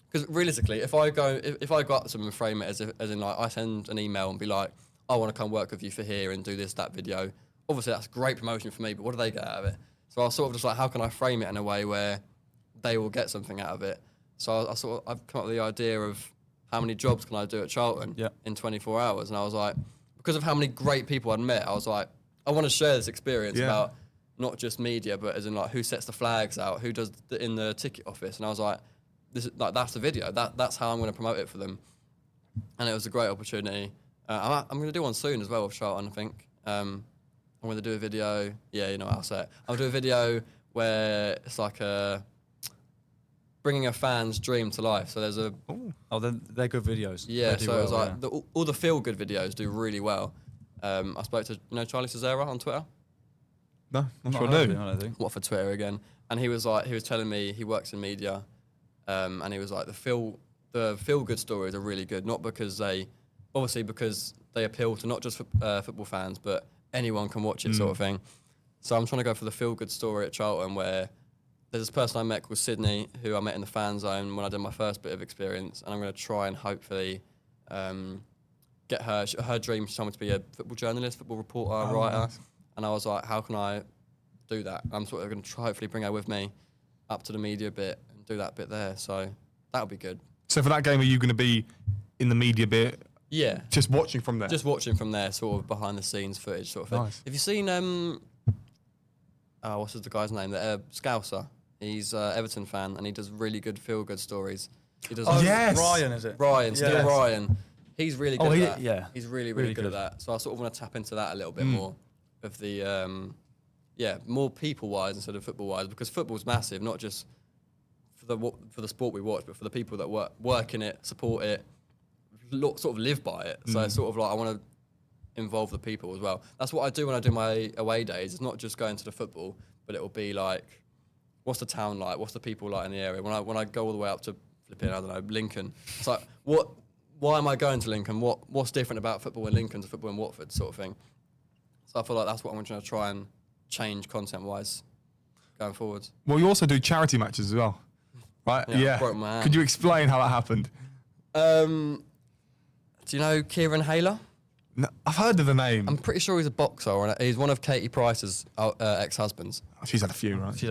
S3: Because realistically, if I go up to them and frame it as in like, I send an email and be like, I want to come work with you for here and do this, that video. Obviously, that's great promotion for me, but what do they get out of it? So I was sort of just like, how can I frame it in a way where they will get something out of it? So I've come up with the idea of how many jobs can I do at Charlton in 24 hours? And I was like, because of how many great people I'd met, I was like, I want to share this experience about not just media, but as in like who sets the flags out, who does in the ticket office. And I was like, that's the video. That's how I'm going to promote it for them. And it was a great opportunity. I'm going to do one soon as well with Charlton, I think. I'm going to do a video. Yeah, you know what I'll say it. I'll do a video where it's like bringing a fan's dream to life. So there's
S2: they're good videos.
S3: Yeah, so it was like all the feel-good videos do really well. I spoke to Charlie Cesara on Twitter.
S1: No, I'm sure I do.
S2: I don't think.
S3: Watford Twitter again, and he was telling me he works in media, and he was like the feel-good stories are really good, not because because they appeal to not just football fans, but anyone can watch it sort of thing. So I'm trying to go for the feel-good story at Charlton where there's this person I met called Sydney, who I met in the fan zone when I did my first bit of experience, and I'm going to try and hopefully get her dream. She told me to be a football journalist, football reporter, writer. Nice. And I was like, how can I do that? I'm sort of going to try hopefully bring her with me up to the media bit and do that bit there. So that'll be good.
S1: So for that game, are you going to be in the media bit?
S3: Yeah.
S1: Just watching from there?
S3: Just watching from there, sort of behind the scenes footage sort of thing. Nice. Have you seen, what's the guy's name? Scouser. He's an Everton fan and he does really good feel-good stories. He does
S1: yes!
S2: Ryan, is it?
S3: Steve Ryan. He's really good at that.
S2: Yeah.
S3: He's really, really good at that. So I sort of want to tap into that a little bit more. Of the more people-wise instead of football-wise, because football's massive, not just for the sport we watch, but for the people that work in it, support it, sort of live by it. So it's sort of like I want to involve the people as well. That's what I do when I do my away days. It's not just going to the football, but it will be like, what's the town like? What's the people like in the area? When I go all the way up to flipping, I don't know, Lincoln. It's like why am I going to Lincoln? What's different about football in Lincoln to football in Watford, sort of thing. So I feel like that's what I'm trying to try and change content-wise going forwards.
S1: Well, you also do charity matches as well, right?
S3: Yeah. Broke my hand.
S1: Could you explain how that happened?
S3: Do you know Kieran Hayler?
S1: No, I've heard of the name.
S3: I'm pretty sure he's a boxer, and he's one of Katie Price's ex-husbands.
S1: She's had a few, right?
S3: She's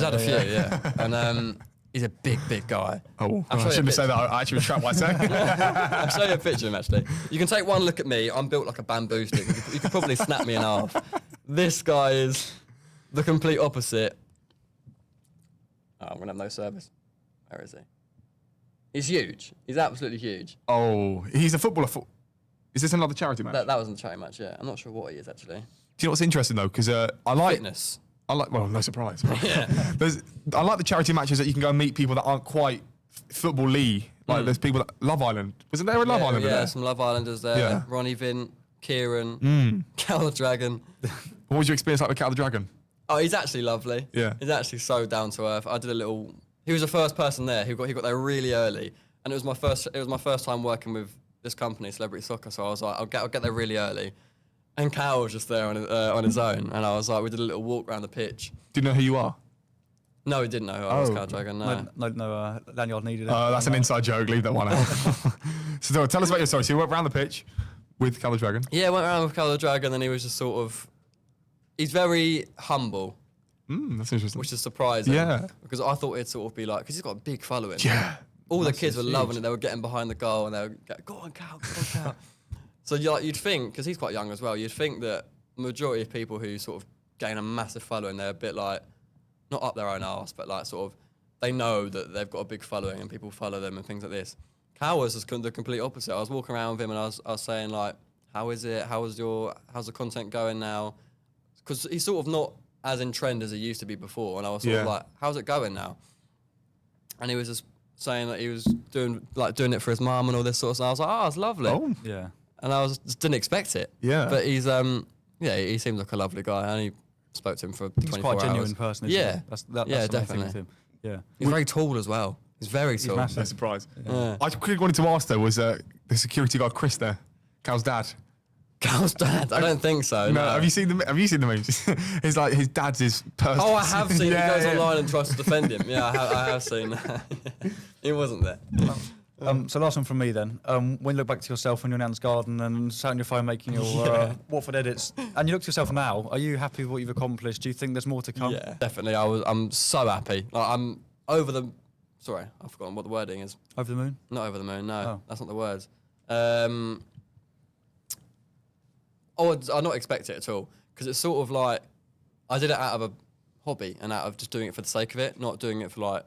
S3: had a few, yeah. And He's a big guy.
S1: Oh,
S3: I'll show
S1: I
S3: you a
S1: shouldn't have said
S3: picture.
S1: that. I actually retract what I said.
S3: I'll show you a picture of him, actually. You can take one look at me. I'm built like a bamboo stick. You could probably snap me in half. This guy is the complete opposite. Oh, I'm going to have no service. Where is he? He's huge. He's absolutely huge.
S1: Oh, he's a footballer. Is this another charity match?
S3: That wasn't a charity match, yeah. I'm not sure what he is, actually.
S1: Do you know what's interesting, though? Because I like...
S3: Fitness.
S1: Well, no surprise.
S3: Yeah.
S1: I like the charity matches that you can go and meet people that aren't quite football-y. Like there's people that... Love Island. Wasn't there a Love Island
S3: Yeah,
S1: there?
S3: some Love Islanders there.
S1: Yeah.
S3: Ronnie Vint, Kieran, Cal the Dragon.
S1: What was your experience like with Cat the Dragon?
S3: Oh, he's actually lovely.
S1: Yeah.
S3: He's actually so down to earth. I did a little... He was the first person there. He got there really early. And it was my first time working with this company, Celebrity Soccer, so I was like, I'll get there really early. And Cal was just there on his own, and I was like, we did a little walk around the pitch.
S1: Do you know who you are?
S3: No, he didn't know who I was,
S1: Oh.
S3: Cal Dragon, no.
S2: No, lanyard needed.
S1: That's an inside joke. Leave that one out. So tell us about your story. So you went around the pitch with Cat the Dragon.
S3: Yeah, I went around with Cal the Dragon, and he was just sort of... He's very humble,
S1: That's interesting.
S3: which is surprising.
S1: Yeah.
S3: Because I thought it'd sort of be like... Because he's got a big following.
S1: Yeah.
S3: All the kids were loving it. They were getting behind the goal, and they were going, go on, Cal, go on, Cal. So you'd think, because he's quite young as well, you'd think that the majority of people who sort of gain a massive following, they're a bit like, not up their own arse, but like sort of, they know that they've got a big following and people follow them and things like this. Cal was just the complete opposite. I was walking around with him and I was saying like, how is it? How's the content going now? Because he's sort of not as in trend as he used to be before. And I was sort of like, how's it going now? And he was just saying that he was doing it for his mum and all this sort of stuff. I was like, oh, it's lovely.
S1: Oh.
S2: Yeah.
S3: And I just didn't expect it.
S1: Yeah.
S3: But he's he seems like a lovely guy. I only spoke to him for 24
S2: He's quite a
S3: hours.
S2: genuine person, isn't
S3: Yeah.
S2: he? That's
S3: Yeah,
S2: the main thing
S3: definitely.
S2: with him. Yeah.
S3: He's very tall as well. He's very tall.
S2: massive.
S1: No surprise.
S3: Yeah.
S1: I quickly wanted to ask though, was the security guard Chris there? Cal's dad.
S3: Cal's dad? I don't think so. No.
S1: Have you seen the memes? It's like his dad's his person.
S3: Oh, I have seen.
S1: Yeah,
S3: He goes
S1: yeah.
S3: online and tries to defend him. Yeah, I have seen that. He wasn't there.
S2: So last one from me then. When you look back to yourself when you're in Anne's garden and sat on your phone making your Watford edits, and you look to yourself now, are you happy with what you've accomplished? Do you think there's more to come?
S3: Yeah, definitely. I'm so happy. Like, I'm over the... Sorry, I've forgotten what the wording is.
S2: Over the moon?
S3: Not over the moon, no.
S2: Oh.
S3: That's not the words. I not expect it at all. Because it's sort of like... I did it out of a hobby and out of just doing it for the sake of it, not doing it for like...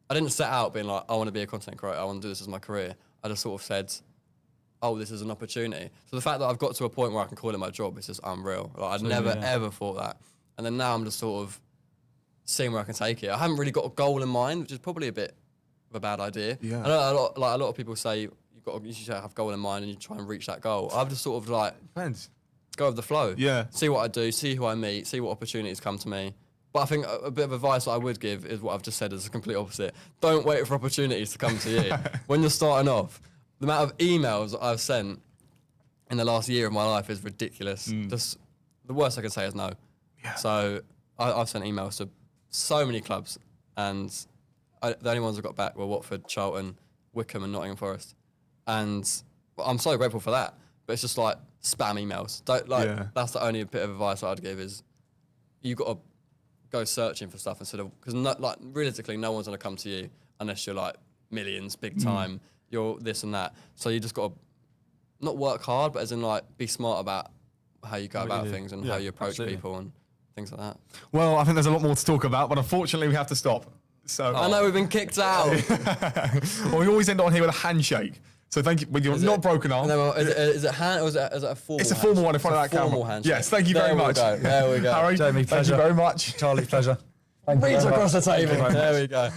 S3: I didn't set out being like, I want to be a content creator, I want to do this as my career. I just sort of said, oh, this is an opportunity. So the fact that I've got to a point where I can call it my job is just unreal. Like, I'd never, ever thought that. And then now I'm just sort of seeing where I can take it. I haven't really got a goal in mind, which is probably a bit of a bad idea.
S1: Yeah.
S3: I know a lot of people say you should have a goal in mind and you try and reach that goal. I've just sort of like,
S1: Depends.
S3: go with the flow.
S1: Yeah.
S3: See what I do, see who I meet, see what opportunities come to me. But I think a bit of advice that I would give is what I've just said is the complete opposite. Don't wait for opportunities to come to you. When you're starting off, the amount of emails that I've sent in the last year of my life is ridiculous. Just the worst I can say is no.
S1: Yeah.
S3: So I've sent emails to so many clubs, and the only ones I got back were Watford, Charlton, Wickham, and Nottingham Forest. And I'm so grateful for that. But it's just like spam emails. That's the only bit of advice I'd give is you've got to go searching for stuff instead of, because realistically no one's going to come to you unless you're like millions, big time, you're this and that. So you just got to not work hard, but as in like be smart about how you go about things and how you approach people and things like that.
S1: Well, I think there's a lot more to talk about, but unfortunately we have to stop. So
S3: I know we've been kicked out.
S1: well, we always end on here with a handshake. So thank you. With your not broken arm.
S3: Is it hand or is it a formal?
S1: It's a formal one in front of that camera.
S3: Formal handshake.
S1: Yes, thank you very much.
S3: There we go.
S1: Harry,
S2: Jamie,
S1: thank you
S2: pleasure.
S1: very much.
S2: Charlie, pleasure.
S3: Reach across the table. There we go.